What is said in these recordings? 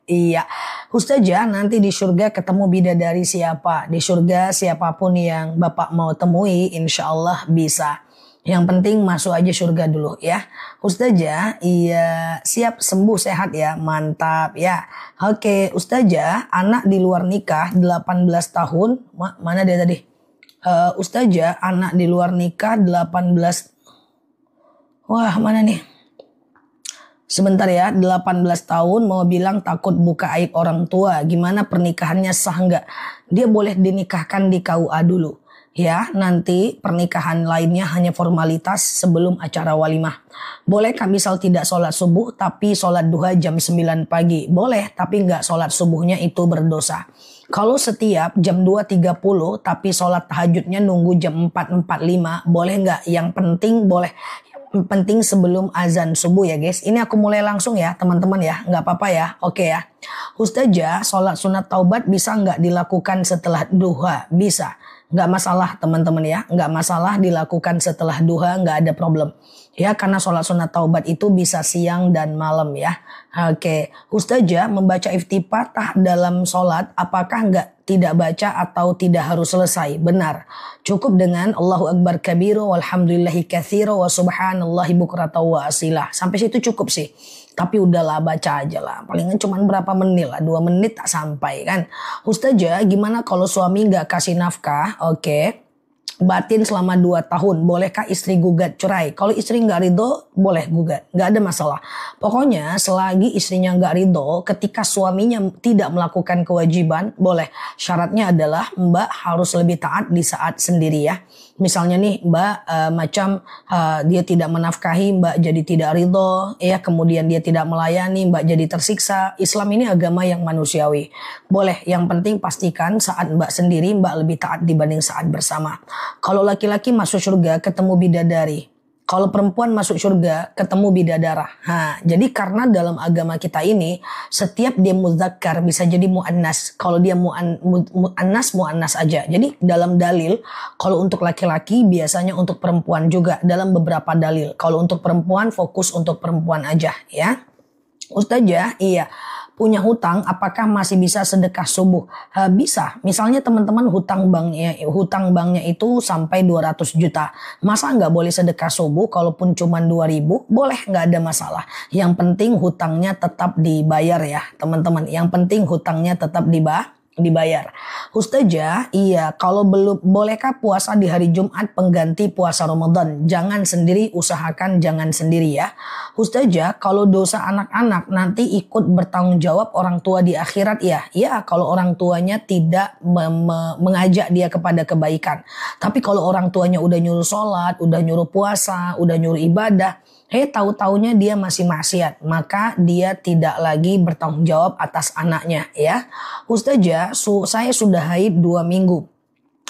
Iya, Ustazah nanti di surga ketemu bidadari siapa? Di surga siapapun yang Bapak mau temui insya Allah bisa. Yang penting masuk aja surga dulu ya. Ustazah, iya siap sembuh sehat ya, mantap ya. Oke, Ustazah, anak di luar nikah 18 tahun, mana dia tadi? Ustazah, anak di luar nikah 18, wah mana nih? Sebentar ya, 18 tahun mau bilang takut buka aib orang tua. Gimana pernikahannya sah nggak? Dia boleh dinikahkan di KUA dulu. Ya, nanti pernikahan lainnya hanya formalitas sebelum acara walimah. Bolehkah misal tidak sholat subuh tapi sholat duha jam 9 pagi? Boleh, tapi nggak sholat subuhnya itu berdosa. Kalau setiap jam 2.30 tapi sholat tahajudnya nunggu jam 4.45, boleh nggak? Yang penting boleh. Penting sebelum azan subuh ya guys. Ini aku mulai langsung ya teman-teman ya. Nggak apa-apa ya. Oke ya. Ustazah, sholat sunat taubat bisa nggak dilakukan setelah duha? Bisa. Nggak masalah teman-teman ya. Nggak masalah dilakukan setelah duha. Nggak ada problem. Ya karena sholat sunat taubat itu bisa siang dan malam ya. Oke. Ustazah, membaca iftifatah dalam sholat apakah tidak baca atau tidak harus selesai? Benar. Cukup dengan Allahu Akbar kabiru walhamdulillahi katsiru wa subhanallahi bukrata wa asila. Sampai situ cukup sih. Tapi udahlah baca aja lah. Palingan cuma berapa menit lah. 2 menit tak sampai kan. Ustazah, gimana kalau suami nggak kasih nafkah? Oke. Batin selama 2 tahun, bolehkah istri gugat cerai? Kalau istri nggak ridho, boleh gugat, nggak ada masalah. Pokoknya selagi istrinya nggak ridho, ketika suaminya tidak melakukan kewajiban, boleh. Syaratnya adalah Mbak harus lebih taat di saat sendiri ya. Misalnya nih Mbak dia tidak menafkahi, Mbak jadi tidak ridho, ya kemudian dia tidak melayani, Mbak jadi tersiksa. Islam ini agama yang manusiawi. Boleh, yang penting pastikan saat Mbak sendiri Mbak lebih taat dibanding saat bersama. Kalau laki-laki masuk surga ketemu bidadari. Kalau perempuan masuk surga ketemu bidadara. Jadi karena dalam agama kita ini setiap dia muzakkar bisa jadi muannas. Kalau dia muannas aja. Jadi dalam dalil kalau untuk laki-laki biasanya untuk perempuan juga dalam beberapa dalil. Kalau untuk perempuan fokus untuk perempuan aja ya. Ustazah, iya. Punya hutang, apakah masih bisa sedekah subuh? Bisa. Misalnya teman-teman hutang banknya itu sampai 200 juta. Masa nggak boleh sedekah subuh? Kalaupun cuma 2.000, boleh, nggak ada masalah. Yang penting hutangnya tetap dibayar ya teman-teman. Yang penting hutangnya tetap dibayar. Ustazah, iya, kalau belum, bolehkah puasa di hari Jumat pengganti puasa Ramadan? Jangan sendiri, usahakan jangan sendiri ya. Ustazah, kalau dosa anak-anak nanti ikut bertanggung jawab orang tua di akhirat ya. Ya, kalau orang tuanya tidak mengajak dia kepada kebaikan. Tapi kalau orang tuanya udah nyuruh sholat, udah nyuruh puasa, udah nyuruh ibadah, tahu-taunya dia masih maksiat, maka dia tidak lagi bertanggung jawab atas anaknya ya. Ustazah, saya sudah haid 2 minggu.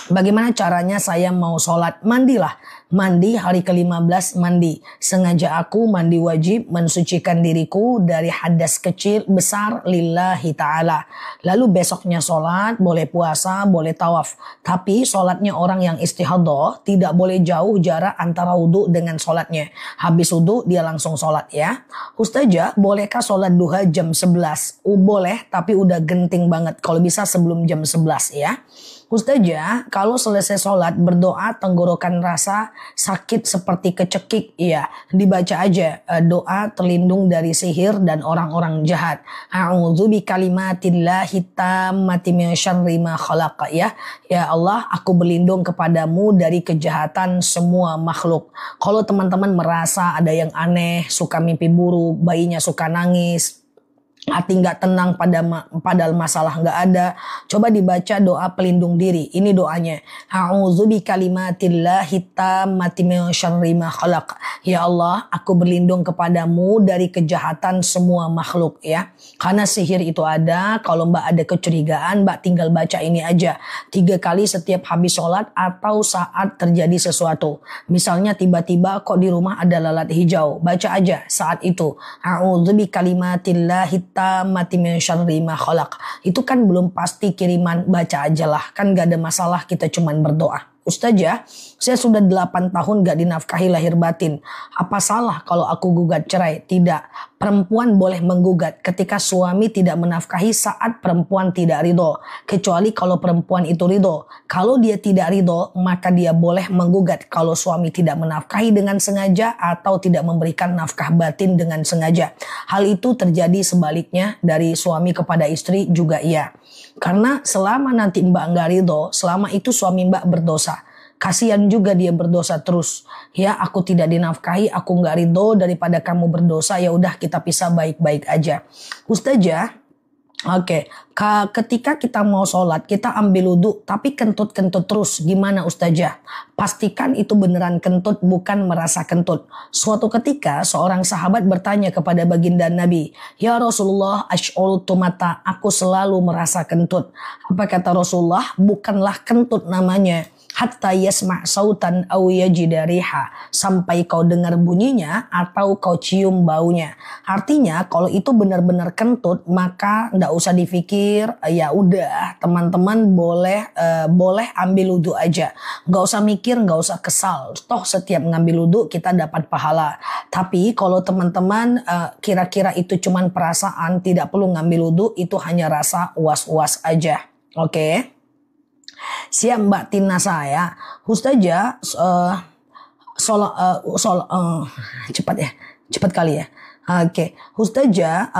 Bagaimana caranya saya mau sholat? Mandilah. Mandi hari ke-15 mandi. Sengaja aku mandi wajib mensucikan diriku dari hadas kecil besar lillahi ta'ala. Lalu besoknya sholat, boleh puasa, boleh tawaf. Tapi sholatnya orang yang istihadah tidak boleh jauh jarak antara wudhu dengan sholatnya. Habis wudhu dia langsung sholat ya. Ustazah, bolehkah sholat duha jam 11? Boleh, tapi udah genting banget. Kalau bisa sebelum jam 11 ya. Ustazah, kalau selesai sholat berdoa tenggorokan rasa sakit seperti kecekik, iya dibaca aja doa terlindung dari sihir dan orang-orang jahat. A'udzu bikalimatillahi tammati min syarri ma khalaq ya. Ya Allah, aku berlindung kepadamu dari kejahatan semua makhluk. Kalau teman-teman merasa ada yang aneh, suka mimpi buruk, bayinya suka nangis, hati nggak tenang padahal masalah nggak ada, coba dibaca doa pelindung diri. Ini doanya, a'udzu bikalimatillahi tammati min syarri ma khalaq. Ya Allah, aku berlindung kepadamu dari kejahatan semua makhluk ya. Karena sihir itu ada. Kalau Mbak ada kecurigaan, Mbak tinggal baca ini aja 3 kali setiap habis sholat atau saat terjadi sesuatu. Misalnya tiba-tiba kok di rumah ada lalat hijau, baca aja saat itu, a'udzu bikalimatillahi tammati min syarri ma khalaq. Itu kan belum pasti kiriman, baca aja lah, kan gak ada masalah, kita cuman berdoa Ustazah, saya sudah 8 tahun gak dinafkahi lahir batin. Apa salah kalau aku gugat cerai? Tidak. Perempuan boleh menggugat ketika suami tidak menafkahi saat perempuan tidak ridho. Kecuali kalau perempuan itu ridho. Kalau dia tidak ridho, maka dia boleh menggugat kalau suami tidak menafkahi dengan sengaja atau tidak memberikan nafkah batin dengan sengaja. Hal itu terjadi sebaliknya dari suami kepada istri juga iya. Karena selama nanti Mbak nggak ridho, selama itu suami Mbak berdosa. Kasihan juga dia berdosa terus. Ya, aku tidak dinafkahi, aku nggak ridho, daripada kamu berdosa, ya udah kita pisah baik-baik aja. Ustazah, oke, ketika kita mau sholat, kita ambil wudhu, tapi kentut-kentut terus. Gimana Ustazah? Pastikan itu beneran kentut, bukan merasa kentut. Suatu ketika, seorang sahabat bertanya kepada baginda Nabi, "Ya Rasulullah, asy'ultu mata, aku selalu merasa kentut." Apa kata Rasulullah? Bukanlah kentut namanya. Hatta yasma' sautan aw yajida riha, sampai kau dengar bunyinya atau kau cium baunya. Artinya kalau itu benar-benar kentut, maka ndak usah dipikir, ya udah teman-teman boleh ambil wudhu aja. Nggak usah mikir, nggak usah kesal. Toh setiap ngambil wudhu kita dapat pahala. Tapi kalau teman-teman kira-kira itu cuman perasaan, tidak perlu ngambil wudhu, itu hanya rasa was-was aja. Oke? Siap Mbak Tina saya. Ustazah, cepat ya, cepat kali ya. Oke, Ustazah,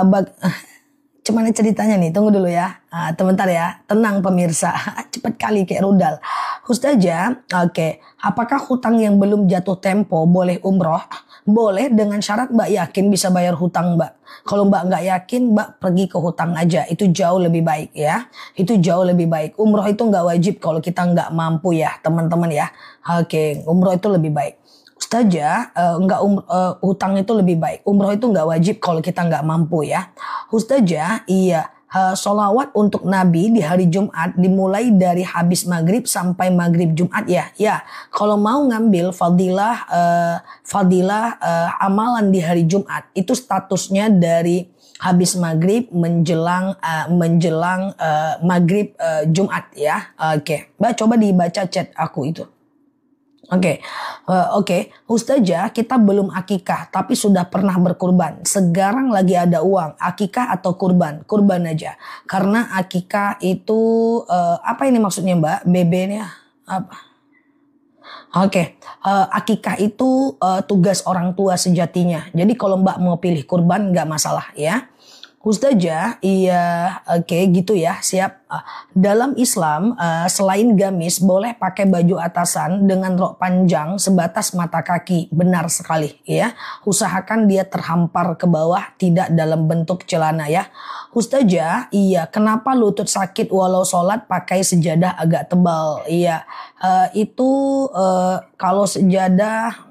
gimana ceritanya nih? Tunggu dulu ya, sebentar ya. Tenang pemirsa, cepat kali kayak rudal. Ustazah, oke, apakah hutang yang belum jatuh tempo boleh umroh? Boleh dengan syarat Mbak yakin bisa bayar hutang Mbak. Kalau Mbak nggak yakin, Mbak pergi ke hutang aja. Itu jauh lebih baik ya. Itu jauh lebih baik. Umroh itu nggak wajib kalau kita nggak mampu ya teman-teman ya. Oke, umroh itu lebih baik. Ustazah, hutang itu lebih baik. Umroh itu nggak wajib kalau kita nggak mampu ya. Ustazah, iya. Sholawat untuk Nabi di hari Jumat dimulai dari habis maghrib sampai maghrib Jumat ya. Ya, kalau mau ngambil fadilah amalan di hari Jumat itu statusnya dari habis maghrib menjelang maghrib Jumat ya. Oke, Mbak coba dibaca chat aku itu. Oke. Ustazah, kita belum akikah tapi sudah pernah berkurban. Sekarang lagi ada uang, akikah atau kurban? Kurban aja. Karena akikah itu apa ini maksudnya Mbak? BB-nya apa? Akikah itu tugas orang tua sejatinya. Jadi kalau Mbak mau pilih kurban nggak masalah ya. Ustazah, iya, oke gitu ya, siap. Dalam Islam, selain gamis, boleh pakai baju atasan dengan rok panjang sebatas mata kaki. Benar sekali ya. Usahakan dia terhampar ke bawah, tidak dalam bentuk celana ya. Ustazah, iya, kenapa lutut sakit walau sholat pakai sejadah agak tebal? Iya, itu kalau sejadah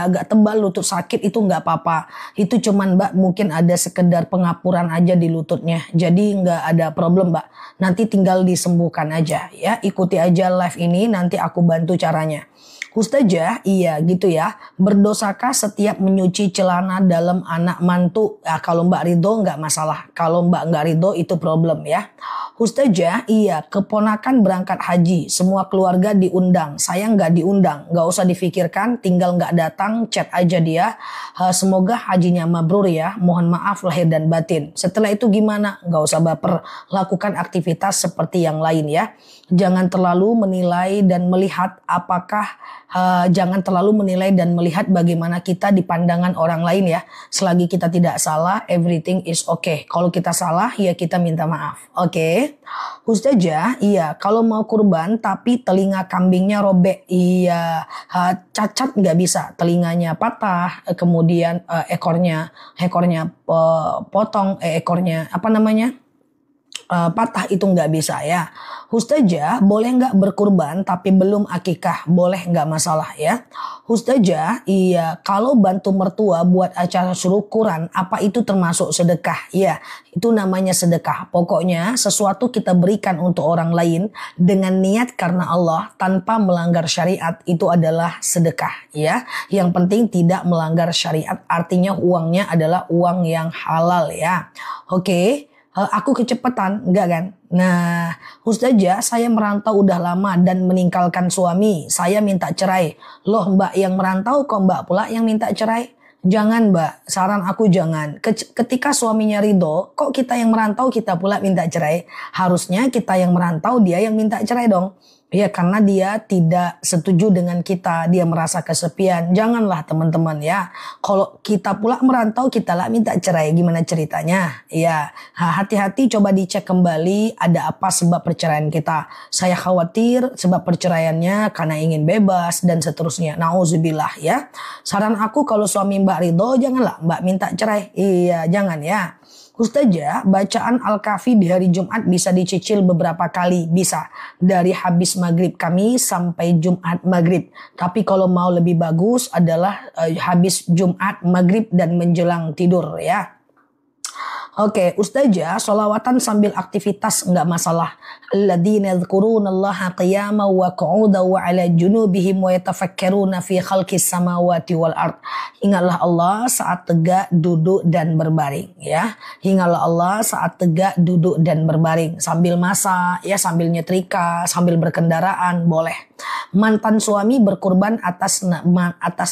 agak tebal lutut sakit itu nggak apa-apa. Itu cuman Mbak mungkin ada sekedar pengapuran aja di lututnya. Jadi nggak ada problem Mbak. Nanti tinggal disembuhkan aja ya. Ikuti aja live ini, nanti aku bantu caranya. Ustazah, iya gitu ya. Berdosakah setiap menyuci celana dalam anak mantu? Ya, kalau Mbak ridho nggak masalah. Kalau Mbak nggak ridho itu problem ya. Ustazah, iya, keponakan berangkat haji, semua keluarga diundang, saya nggak diundang, nggak usah difikirkan, tinggal nggak datang, chat aja dia. Semoga hajinya mabrur ya, mohon maaf lahir dan batin. Setelah itu gimana? Nggak usah baper, lakukan aktivitas seperti yang lain ya. Jangan terlalu menilai dan melihat bagaimana kita di pandangan orang lain ya. Selagi kita tidak salah, everything is okay. Kalau kita salah, ya kita minta maaf. Oke. Ustazah, iya, kalau mau kurban tapi telinga kambingnya robek, iya, cacat nggak bisa, telinganya patah, kemudian ekornya potong, ekornya patah, itu nggak bisa ya. Ustazah, boleh nggak berkurban tapi belum akikah? Boleh, nggak masalah ya. Ustazah, iya, kalau bantu mertua buat acara syukuran, apa itu termasuk sedekah? Ya, itu namanya sedekah. Pokoknya sesuatu kita berikan untuk orang lain dengan niat karena Allah tanpa melanggar syariat, itu adalah sedekah ya. Yang penting tidak melanggar syariat, artinya uangnya adalah uang yang halal ya. Oke. Aku kecepatan, enggak kan? Nah, Ustazah, saya merantau udah lama dan meninggalkan suami. Saya minta cerai. Loh, Mbak yang merantau kok Mbak pula yang minta cerai? Jangan Mbak, saran aku jangan. Ketika suaminya ridho, kok kita yang merantau kita pula minta cerai? Harusnya kita yang merantau, dia yang minta cerai dong. Ya karena dia tidak setuju dengan kita, dia merasa kesepian. Janganlah teman-teman ya. Kalau kita pula merantau, kita lah minta cerai. Gimana ceritanya? Ya, hati-hati coba dicek kembali ada apa sebab perceraian kita. Saya khawatir sebab perceraiannya karena ingin bebas dan seterusnya. Nauzubillah ya. Saran aku kalau suami Mbak ridho, janganlah Mbak minta cerai. Iya, jangan ya. Ustazah, bacaan Al-Kahfi di hari Jumat bisa dicicil beberapa kali. Bisa. Dari habis maghrib kami sampai Jumat maghrib. Tapi kalau mau lebih bagus adalah habis Jumat maghrib dan menjelang tidur ya. Oke, Ustazah, sholawatan sambil aktivitas enggak masalah. Alladzina yadhkurunallaha qiyaman wa qu'udan wa 'ala junubihim wa yatafakkaruna fi khalqis samawati wal ard. Ingatlah Allah saat tegak, duduk dan berbaring ya. Ingatlah Allah saat tegak, duduk dan berbaring, sambil masak ya, sambil nyetrika, sambil berkendaraan boleh. Mantan suami berkurban atas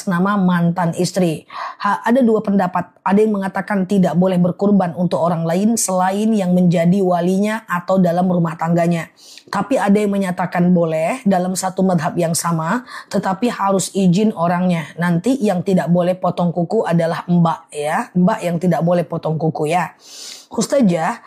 nama mantan istri. Ada dua pendapat. Ada yang mengatakan tidak boleh berkurban untuk orang lain selain yang menjadi walinya atau dalam rumah tangganya. Tapi ada yang menyatakan boleh dalam satu madhab yang sama, tetapi harus izin orangnya. Nanti yang tidak boleh potong kuku adalah mbak ya, mbak yang tidak boleh potong kuku ya. Ustazah,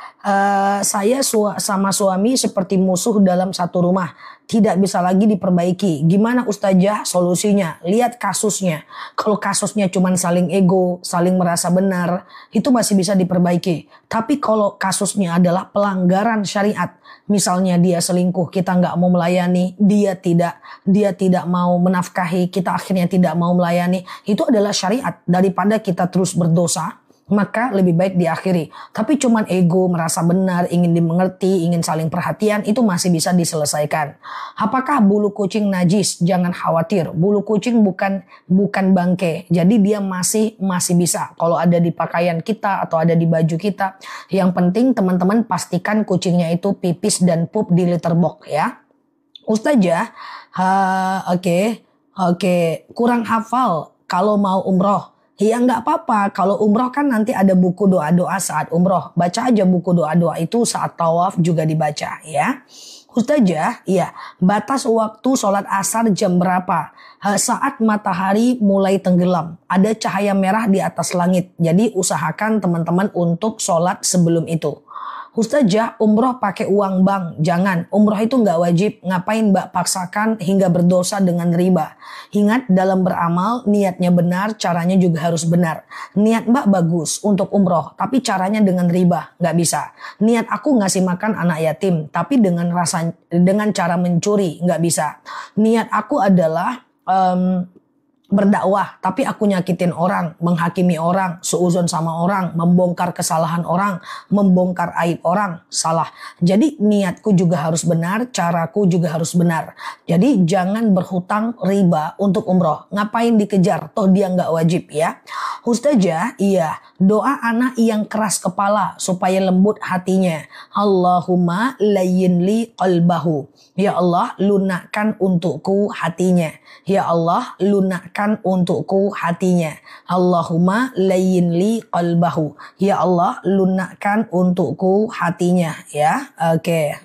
saya sama suami seperti musuh dalam satu rumah. Tidak bisa lagi diperbaiki. Gimana Ustazah solusinya? Lihat kasusnya. Kalau kasusnya cuma saling ego, saling merasa benar, itu masih bisa diperbaiki. Tapi kalau kasusnya adalah pelanggaran syariat, misalnya dia selingkuh, kita nggak mau melayani, dia tidak mau menafkahi, kita akhirnya tidak mau melayani, itu adalah syariat. Daripada kita terus berdosa, maka lebih baik diakhiri. Tapi cuman ego, merasa benar, ingin dimengerti, ingin saling perhatian, itu masih bisa diselesaikan. Apakah bulu kucing najis? Jangan khawatir. Bulu kucing bukan bangke. Jadi dia masih bisa. Kalau ada di pakaian kita atau ada di baju kita. Yang penting teman-teman pastikan kucingnya itu pipis dan pup di litter box ya. Ustazah, oke, kurang hafal kalau mau umroh. Ya nggak apa-apa, kalau umroh kan nanti ada buku doa-doa saat umroh. Baca aja buku doa-doa itu saat tawaf juga dibaca ya. Ustazah, iya, batas waktu sholat asar jam berapa? Saat matahari mulai tenggelam, ada cahaya merah di atas langit. Jadi usahakan teman-teman untuk sholat sebelum itu. Ustazah, umroh pakai uang bank. Jangan, umroh itu nggak wajib. Ngapain Mbak paksakan hingga berdosa dengan riba? Ingat, dalam beramal, niatnya benar, caranya juga harus benar. Niat Mbak bagus untuk umroh, tapi caranya dengan riba. Nggak bisa. Niat aku ngasih makan anak yatim, tapi dengan cara mencuri. Nggak bisa. Niat aku adalah berdakwah, tapi aku nyakitin orang, menghakimi orang, seuzon sama orang, membongkar kesalahan orang, membongkar aib orang, salah. Jadi niatku juga harus benar, caraku juga harus benar. Jadi jangan berhutang riba untuk umroh. Ngapain dikejar? Toh dia nggak wajib ya. Ustazah, iya, doa anak yang keras kepala supaya lembut hatinya. Allahumma layyinli qalbahu. Ya Allah, lunakkan untukku hatinya. Ya Allah, lunakkan untukku hatinya. Allahumma layyinli qalbahu. Ya Allah, lunakkan untukku hatinya. Ya, oke.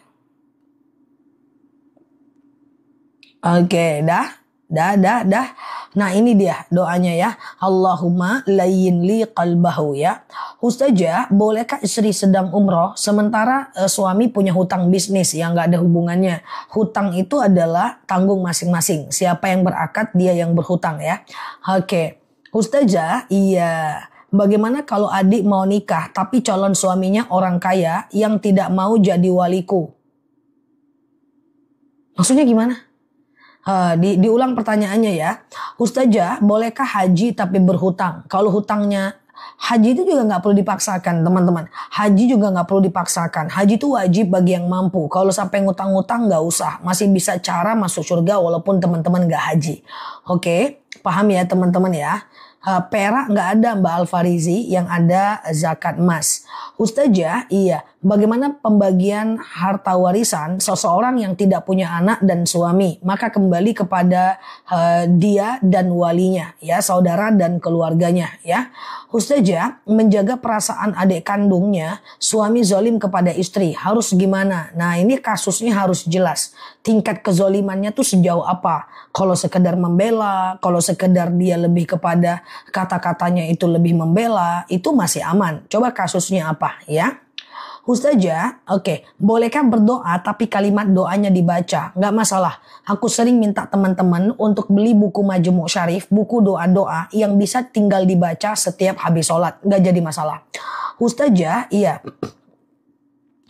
Oke, dah. Nah ini dia doanya ya. Allahumma layyinli qalbahu ya. Ustazah, bolehkah istri sedang umroh sementara suami punya hutang bisnis yang gak ada hubungannya? Hutang itu adalah tanggung masing-masing. Siapa yang berakad, dia yang berhutang ya. Oke. Ustazah, iya. Bagaimana kalau adik mau nikah tapi calon suaminya orang kaya yang tidak mau jadi waliku? Maksudnya gimana? Diulang pertanyaannya ya. Ustazah, bolehkah haji tapi berhutang? Kalau hutangnya, haji itu juga nggak perlu dipaksakan teman-teman. Haji juga nggak perlu dipaksakan. Haji itu wajib bagi yang mampu. Kalau sampai ngutang-ngutang nggak usah. Masih bisa cara masuk surga walaupun teman-teman nggak haji. Oke, paham ya teman-teman ya. Perak nggak ada Mbak Alfarizi, yang ada zakat emas. Ustazah, iya, Bagaimana pembagian harta warisan seseorang yang tidak punya anak dan suami? Maka kembali kepada dia dan walinya, ya, saudara dan keluarganya, ya. Ustazah, menjaga perasaan adik kandungnya, suami zalim kepada istri, harus gimana? Nah, ini kasusnya harus jelas. Tingkat kezolimannya tuh sejauh apa? Kalau sekedar membela, kalau sekedar dia lebih kepada kata-katanya itu lebih membela, itu masih aman. Coba kasusnya apa, ya? Ustazah, oke, bolehkah berdoa tapi kalimat doanya dibaca? Nggak masalah. Aku sering minta teman-teman untuk beli buku Majmu' Syarif, buku doa-doa yang bisa tinggal dibaca setiap habis sholat. Nggak jadi masalah. Ustazah, iya.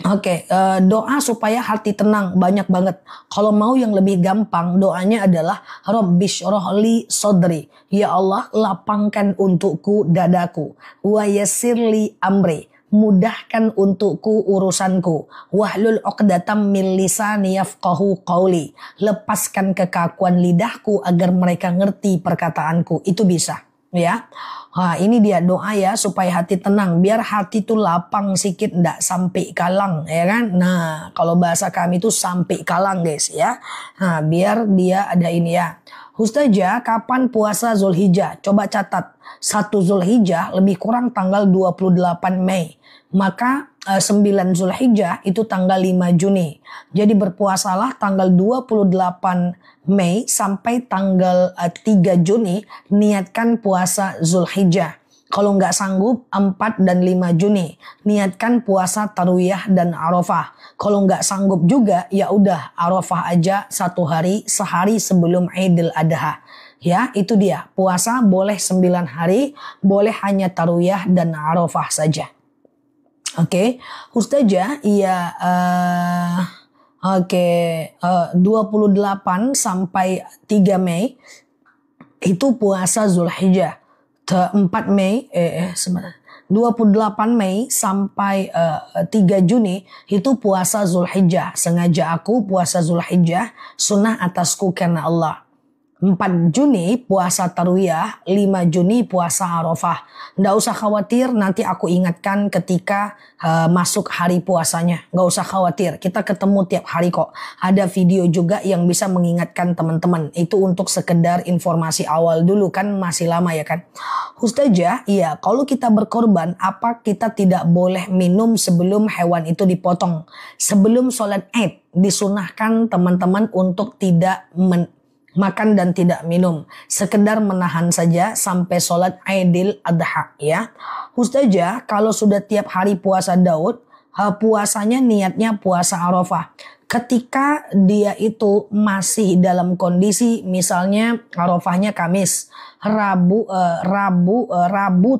Oke, doa supaya hati tenang banyak banget. Kalau mau yang lebih gampang, doanya adalah Rabbishrahli sodri. Ya Allah, lapangkan untukku dadaku. Wa yassirli amri. Mudahkan untukku urusanku. Wahlul 'uqdatam min lisani yafqahu qawli. Lepaskan kekakuan lidahku agar mereka ngerti perkataanku. Itu bisa, ya. Nah, ini dia doa ya supaya hati tenang, biar hati tuh lapang sikit, ndak sampai kalang, ya kan. Nah, kalau bahasa kami itu sampai kalang, guys, ya. Nah, biar dia ada ini ya. Ustazah, kapan puasa Zulhijjah? Coba catat. 1 Zulhijjah lebih kurang tanggal 28 Mei. Maka 9 Zulhijjah itu tanggal 5 Juni. Jadi berpuasalah tanggal 28 Mei sampai tanggal 3 Juni. Niatkan puasa Zulhijjah. Kalau nggak sanggup 4 dan 5 Juni. Niatkan puasa Tarwiyah dan Arafah. Kalau nggak sanggup juga ya udah Arafah aja sehari sebelum Idul Adha. Ya, itu dia. Puasa boleh 9 hari, boleh hanya Tarwiyah dan Arafah saja. Oke, Ustazah, iya, 28 sampai 3 Mei itu puasa Zulhijjah. 4 Mei, 28 Mei sampai 3 Juni itu puasa Zulhijjah. Sengaja aku puasa Zulhijjah, sunnah atasku karena Allah. 4 Juni puasa Tarwiyah, 5 Juni puasa Arafah. Nggak usah khawatir, nanti aku ingatkan ketika masuk hari puasanya. Nggak usah khawatir, kita ketemu tiap hari kok. Ada video juga yang bisa mengingatkan teman-teman. Itu untuk sekedar informasi awal dulu kan, masih lama ya kan. Ustazah, iya, kalau kita berkorban, apa kita tidak boleh minum sebelum hewan itu dipotong? Sebelum sholat Id, disunahkan teman-teman untuk tidak makan dan tidak minum, sekedar menahan saja sampai sholat Idul Adha, ya. Ustazah, kalau sudah tiap hari puasa Daud, puasanya niatnya puasa Arafah. Ketika dia itu masih dalam kondisi misalnya Arafahnya Kamis, Rabu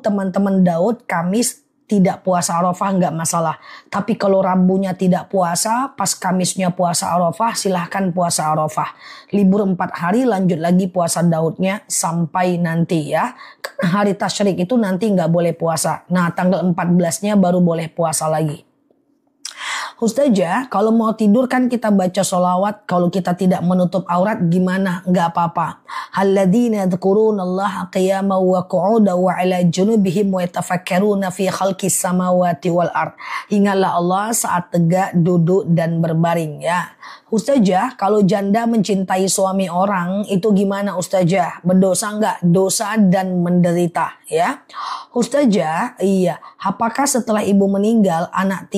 teman-teman Daud, Kamis tidak puasa Arafah nggak masalah. Tapi kalau Rabunya tidak puasa, pas Kamisnya puasa Arafah, silahkan puasa Arafah. Libur 4 hari, lanjut lagi puasa Daudnya sampai nanti ya. Hari Tasyrik itu nanti nggak boleh puasa. Nah, tanggal 14-nya baru boleh puasa lagi. Ustazah, kalau mau tidur kan kita baca sholawat. Kalau kita tidak menutup aurat gimana? Nggak apa-apa. Alladzina yadhkurunallaha qiyaman wa qu'udan wa 'ala junubihim wa yatafakkaruna fi khalqis samawati wal ard. Ingatlah Allah saat tegak, duduk dan berbaring ya. Ustazah, kalau janda mencintai suami orang itu gimana Ustazah? Berdosa nggak? Dosa dan menderita ya. Ustazah, iya. Apakah setelah ibu meninggal anak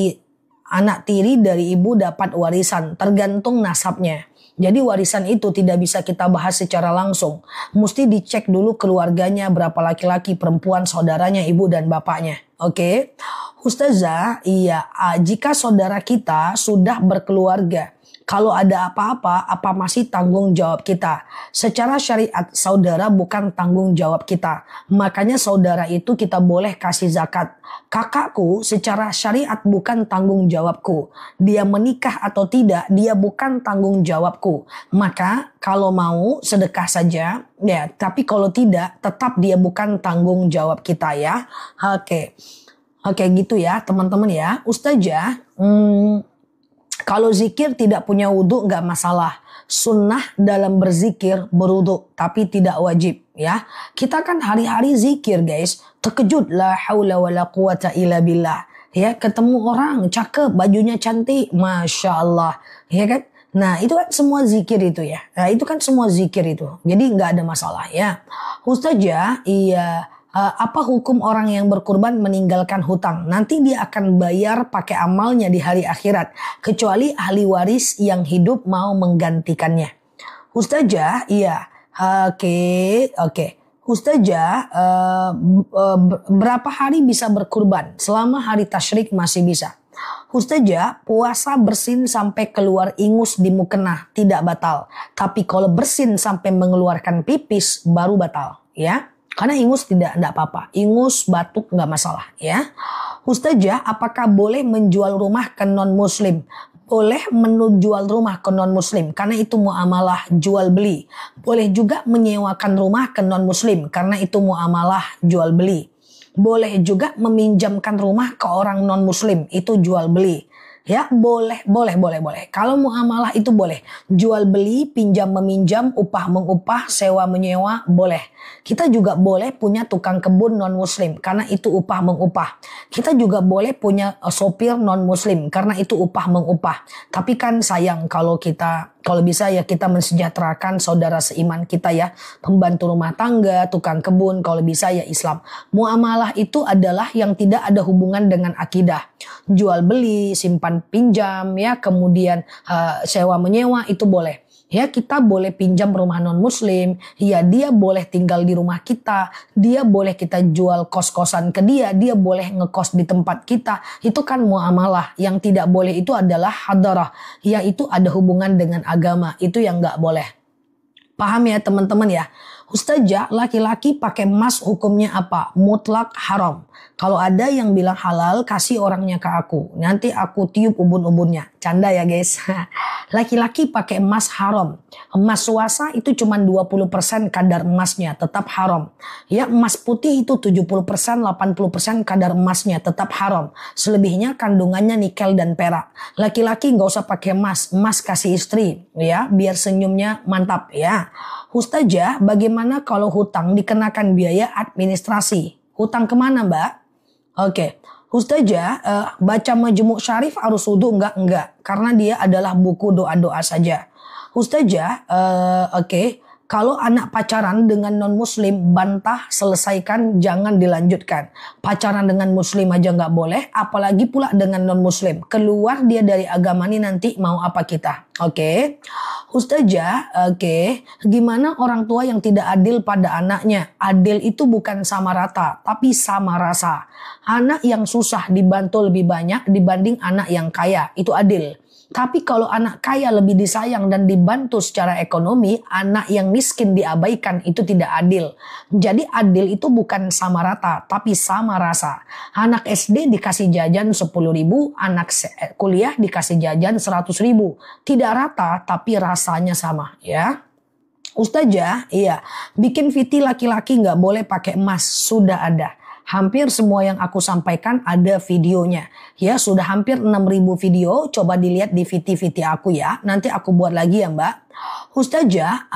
tiri dari ibu dapat warisan? Tergantung nasabnya. Jadi warisan itu tidak bisa kita bahas secara langsung. Mesti dicek dulu keluarganya, berapa laki-laki, perempuan, saudaranya, ibu dan bapaknya. Oke. Ustazah, iya, jika saudara kita sudah berkeluarga, kalau ada apa-apa, apa masih tanggung jawab kita? Secara syariat, saudara bukan tanggung jawab kita. Makanya saudara itu kita boleh kasih zakat. Kakakku secara syariat bukan tanggung jawabku. Dia menikah atau tidak, dia bukan tanggung jawabku. Maka kalau mau sedekah saja, ya. Tapi kalau tidak, tetap dia bukan tanggung jawab kita ya. Oke, gitu ya teman-teman ya. Ustazah, kalau zikir tidak punya wudhu nggak masalah. Sunnah dalam berzikir berwudhu, tapi tidak wajib ya. Kita kan hari-hari zikir guys. Terkejut, la haula wa la quwata illa billah. ya ketemu orang cakep, bajunya cantik, Masya Allah, ya kan? Nah itu kan semua zikir itu ya. Nah itu kan semua zikir itu. Jadi nggak ada masalah ya. Ustazah, iya. Apa hukum orang yang berkurban meninggalkan hutang? Nanti dia akan bayar pakai amalnya di hari akhirat. Kecuali ahli waris yang hidup mau menggantikannya. Ustazah, iya. Oke. Ustazah, berapa hari bisa berkurban? Selama hari tasyrik masih bisa. Ustazah, puasa bersin sampai keluar ingus di mukena tidak batal. Tapi kalau bersin sampai mengeluarkan pipis baru batal, ya. Karena ingus tidak apa-apa. Ingus, batuk nggak masalah, ya. Ustazah, apakah boleh menjual rumah ke non muslim? Boleh menjual rumah ke non muslim karena itu muamalah jual beli. Boleh juga menyewakan rumah ke non muslim karena itu muamalah jual beli. Boleh juga meminjamkan rumah ke orang non muslim, itu jual beli. Ya, boleh. Kalau muamalah itu boleh. Jual beli, pinjam meminjam, upah mengupah, sewa menyewa, boleh. Kita juga boleh punya tukang kebun non muslim karena itu upah mengupah. Kita juga boleh punya sopir non muslim karena itu upah mengupah. Tapi kan sayang kalau bisa ya kita mensejahterakan saudara seiman kita ya. Pembantu rumah tangga, tukang kebun, kalau bisa ya Islam. Muamalah itu adalah yang tidak ada hubungan dengan akidah. Jual beli, simpan pinjam ya, kemudian sewa menyewa itu boleh. Ya kita boleh pinjam rumah non muslim, ya dia boleh tinggal di rumah kita, dia boleh kita jual kos-kosan ke dia boleh ngekos di tempat kita. Itu kan muamalah. Yang tidak boleh itu adalah hadarah, yaitu ada hubungan dengan agama, itu yang nggak boleh. Paham ya teman-teman ya? Ustazah, laki-laki pakai emas hukumnya apa? Mutlak haram. Kalau ada yang bilang halal, kasih orangnya ke aku. Nanti aku tiup ubun-ubunnya. Canda ya guys. Laki-laki pakai emas haram. Emas swasta itu cuma 20% kadar emasnya, tetap haram. Ya, emas putih itu 70%, 80% kadar emasnya, tetap haram. Selebihnya kandungannya nikel dan perak. Laki-laki nggak usah pakai emas. Emas kasih istri, ya, biar senyumnya mantap ya. Ustazah, bagaimana kalau hutang dikenakan biaya administrasi? Hutang kemana Mbak? Oke. Ustazah, baca Majmu' Syarif harus wudu enggak? Karena dia adalah buku doa-doa saja. Ustazah, oke. Kalau anak pacaran dengan non-muslim, bantah, selesaikan, jangan dilanjutkan. Pacaran dengan muslim aja nggak boleh, apalagi pula dengan non-muslim. Keluar dia dari agama ini nanti mau apa kita? Oke. Ustazah, oke. Gimana orang tua yang tidak adil pada anaknya? Adil itu bukan sama rata, tapi sama rasa. Anak yang susah dibantu lebih banyak dibanding anak yang kaya, itu adil. Tapi kalau anak kaya lebih disayang dan dibantu secara ekonomi, anak yang miskin diabaikan, itu tidak adil. Jadi adil itu bukan sama rata, tapi sama rasa. Anak SD dikasih jajan 10.000, anak kuliah dikasih jajan 100.000. Tidak rata, tapi rasanya sama ya. Ustazah, iya, bikin VT laki-laki nggak boleh pakai emas, sudah ada. Hampir semua yang aku sampaikan ada videonya. Ya sudah hampir 6.000 video. Coba dilihat di VT-VT aku ya. Nanti aku buat lagi ya Mbak. Ustazah,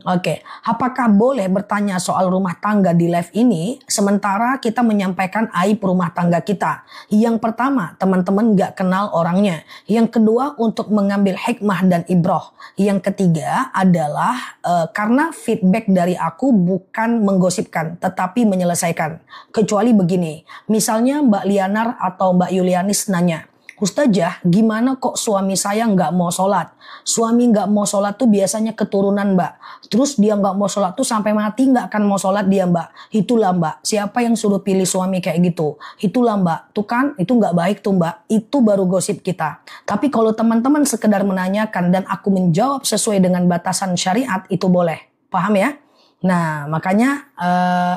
oke. Apakah boleh bertanya soal rumah tangga di live ini sementara kita menyampaikan aib rumah tangga kita? Yang pertama, teman-teman gak kenal orangnya. Yang kedua, untuk mengambil hikmah dan ibrah. Yang ketiga adalah karena feedback dari aku bukan menggosipkan, tetapi menyelesaikan. Kecuali begini, misalnya Mbak Lianar atau Mbak Yulianis nanya, Ustazah, gimana kok suami saya nggak mau sholat? Suami nggak mau sholat tuh biasanya keturunan Mbak. Terus dia nggak mau sholat tuh sampai mati nggak akan mau sholat dia Mbak. Itulah Mbak, siapa yang suruh pilih suami kayak gitu? Itulah Mbak, tuh kan itu nggak baik tuh Mbak. Itu baru gosip kita. Tapi kalau teman-teman sekedar menanyakan dan aku menjawab sesuai dengan batasan syariat, itu boleh. Paham ya? Nah makanya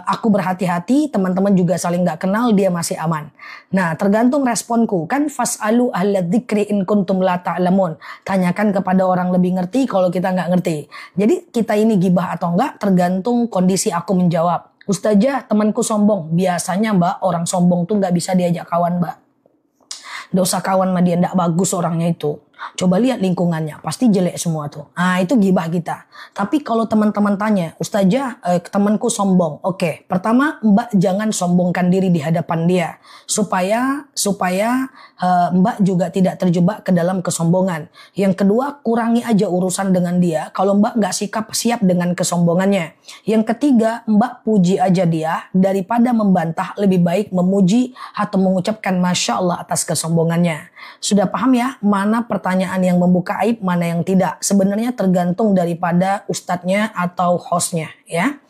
aku berhati-hati, teman-teman juga saling gak kenal, dia masih aman. Nah tergantung responku, kan fas'alu ahla dzikri in kuntum la ta'lamun. Tanyakan kepada orang lebih ngerti kalau kita gak ngerti. Jadi kita ini gibah atau enggak tergantung kondisi aku menjawab. Ustazah, temanku sombong. Biasanya Mbak, orang sombong tuh gak bisa diajak kawan Mbak. Dosa kawan sama dia, gak bagus orangnya itu. Coba lihat lingkungannya, pasti jelek semua tuh. Nah, itu gibah kita. Tapi kalau teman-teman tanya, Ustazah, temanku sombong. Oke, pertama Mbak jangan sombongkan diri di hadapan dia. Supaya Mbak juga tidak terjebak ke dalam kesombongan. Yang kedua, kurangi aja urusan dengan dia kalau Mbak nggak siap dengan kesombongannya. Yang ketiga, Mbak puji aja dia daripada membantah, lebih baik memuji atau mengucapkan Masya Allah atas kesombongannya. Sudah paham ya mana pertanyaan yang membuka aib, mana yang tidak? Sebenarnya tergantung daripada ustadznya atau hostnya ya.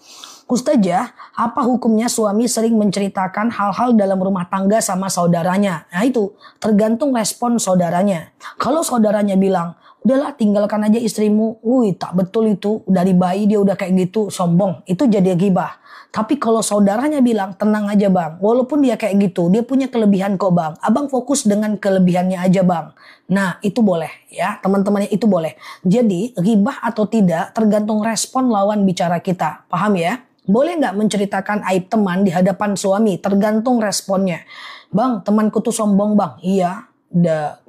Ustazah, apa hukumnya suami sering menceritakan hal-hal dalam rumah tangga sama saudaranya? Nah itu tergantung respon saudaranya. Kalau saudaranya bilang, udahlah tinggalkan aja istrimu. Wih, tak betul itu. Dari bayi dia udah kayak gitu, sombong. Itu jadi gibah. Tapi kalau saudaranya bilang, tenang aja bang. Walaupun dia kayak gitu, dia punya kelebihan kok bang. Abang fokus dengan kelebihannya aja bang. Nah itu boleh ya, teman-temannya itu boleh. Jadi gibah atau tidak tergantung respon lawan bicara kita. Paham ya? Boleh nggak menceritakan aib teman di hadapan suami? Tergantung responnya. Bang, temanku tuh sombong bang. Iya.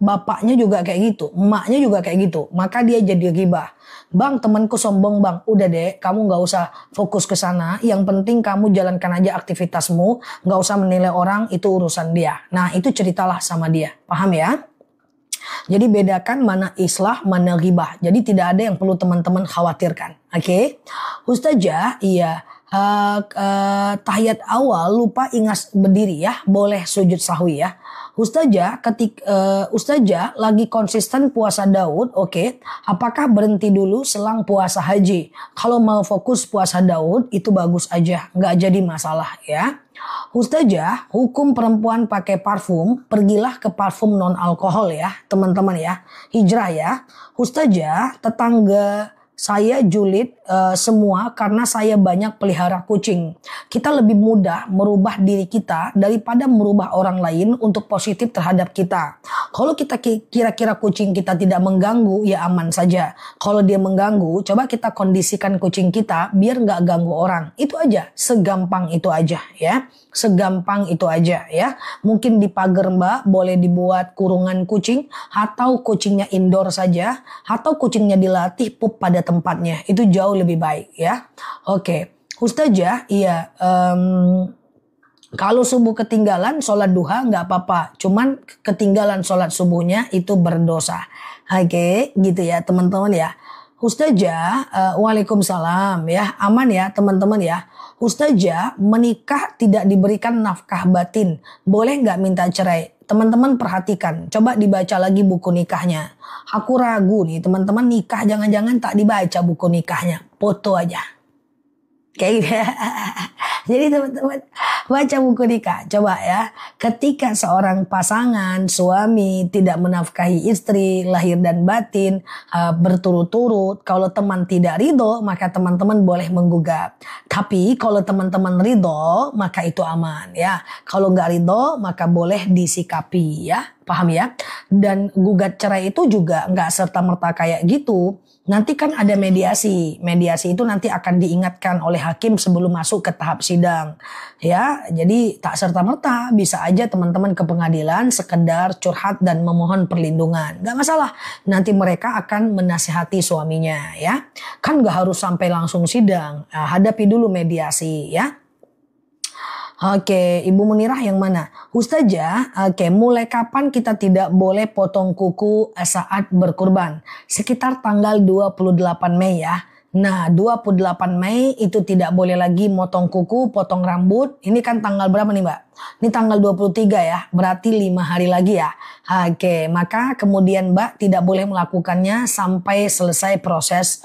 Bapaknya juga kayak gitu, emaknya juga kayak gitu, maka dia jadi gibah. Bang, temanku sombong bang. Udah deh, kamu nggak usah fokus ke sana. Yang penting kamu jalankan aja aktivitasmu, nggak usah menilai orang, itu urusan dia. Nah itu ceritalah sama dia, paham ya? Jadi bedakan mana islah, mana ghibah. Jadi tidak ada yang perlu teman-teman khawatirkan. Oke? Ustazah, iya. Tahiyat awal lupa ingat berdiri ya, boleh sujud sahwi ya. Ustazah, Ustazah lagi konsisten puasa Daud, oke. Apakah berhenti dulu selang puasa haji? Kalau mau fokus puasa Daud itu bagus aja, nggak jadi masalah ya. Ustazah, hukum perempuan pakai parfum, pergilah ke parfum non alkohol ya, teman-teman ya. Hijrah ya. Ustazah, tetangga saya julid semua karena saya banyak pelihara kucing. Kita lebih mudah merubah diri kita daripada merubah orang lain untuk positif terhadap kita. Kalau kita kira-kira kucing kita tidak mengganggu, ya aman saja. Kalau dia mengganggu, coba kita kondisikan kucing kita biar nggak ganggu orang. Itu aja, segampang itu aja ya. Segampang itu aja ya. Mungkin di pagar Mbak boleh dibuat kurungan kucing atau kucingnya indoor saja atau kucingnya dilatih pup pada tempatnya. Itu jauh lebih baik ya. Oke. Ustazah, iya kalau subuh ketinggalan sholat duha nggak apa-apa. Cuman ketinggalan sholat subuhnya itu berdosa. Oke, gitu ya teman-teman ya. Ustazah, waalaikumsalam ya. Aman ya teman-teman ya. Ustazah, menikah tidak diberikan nafkah batin. Boleh nggak minta cerai? Teman-teman perhatikan. Coba dibaca lagi buku nikahnya. Aku ragu nih teman-teman, nikah jangan-jangan tak dibaca buku nikahnya. Foto aja. Kayak gitu. Jadi teman-teman baca buku nikah. Coba ya. Ketika seorang pasangan suami tidak menafkahi istri lahir dan batin berturut-turut. Kalau teman tidak ridho maka teman-teman boleh menggugat. Tapi kalau teman-teman ridho maka itu aman ya. Kalau nggak ridho maka boleh disikapi ya. Paham ya? Dan gugat cerai itu juga nggak serta-merta kayak gitu. Nanti kan ada mediasi. Mediasi itu nanti akan diingatkan oleh hakim sebelum masuk ke tahap sidang. Ya, jadi tak serta-merta bisa aja teman-teman ke pengadilan sekedar curhat dan memohon perlindungan. Gak masalah. Nanti mereka akan menasihati suaminya ya. Kan gak harus sampai langsung sidang. Nah, hadapi dulu mediasi ya. Oke, Ibu Munirah yang mana? Ustazah, oke, mulai kapan kita tidak boleh potong kuku saat berkurban? Sekitar tanggal 28 Mei ya. Nah, 28 Mei itu tidak boleh lagi motong kuku, potong rambut. Ini kan tanggal berapa nih Mbak? Ini tanggal 23 ya, berarti 5 hari lagi ya. Oke, maka kemudian Mbak tidak boleh melakukannya sampai selesai proses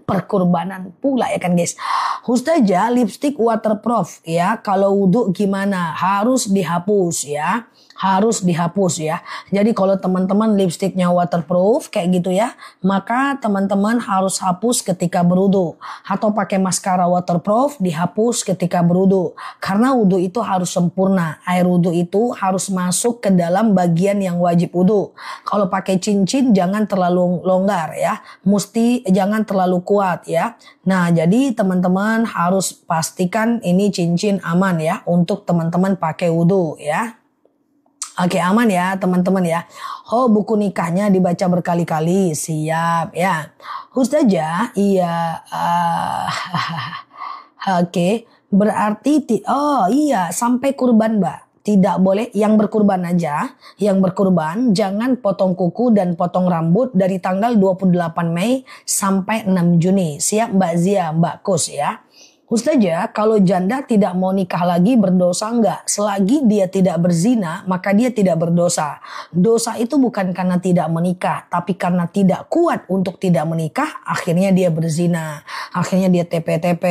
perkurbanan pula ya kan guys. Ustazah, lipstick waterproof ya, kalau wudhu gimana? Harus dihapus ya. Harus dihapus ya. Jadi kalau teman-teman lipstiknya waterproof kayak gitu ya, maka teman-teman harus hapus ketika berwudu. Atau pakai maskara waterproof dihapus ketika berwudu. Karena wudu itu harus sempurna. Air wudu itu harus masuk ke dalam bagian yang wajib wudu. Kalau pakai cincin jangan terlalu longgar ya. Mesti jangan terlalu kuat ya. Nah, jadi teman-teman harus pastikan ini cincin aman ya untuk teman-teman pakai wudu ya. Oke, aman ya teman-teman ya. Oh, buku nikahnya dibaca berkali-kali. Siap ya. Ustazah, iya. Oke, berarti oh iya sampai kurban, Mbak. Tidak boleh yang berkurban aja. Yang berkurban jangan potong kuku dan potong rambut dari tanggal 28 Mei sampai 6 Juni. Siap Mbak Zia, Mbak Kus ya. Ustazah, kalau janda tidak mau nikah lagi berdosa enggak? Selagi dia tidak berzina, maka dia tidak berdosa. Dosa itu bukan karena tidak menikah, tapi karena tidak kuat untuk tidak menikah, akhirnya dia berzina. Akhirnya dia TP-TP,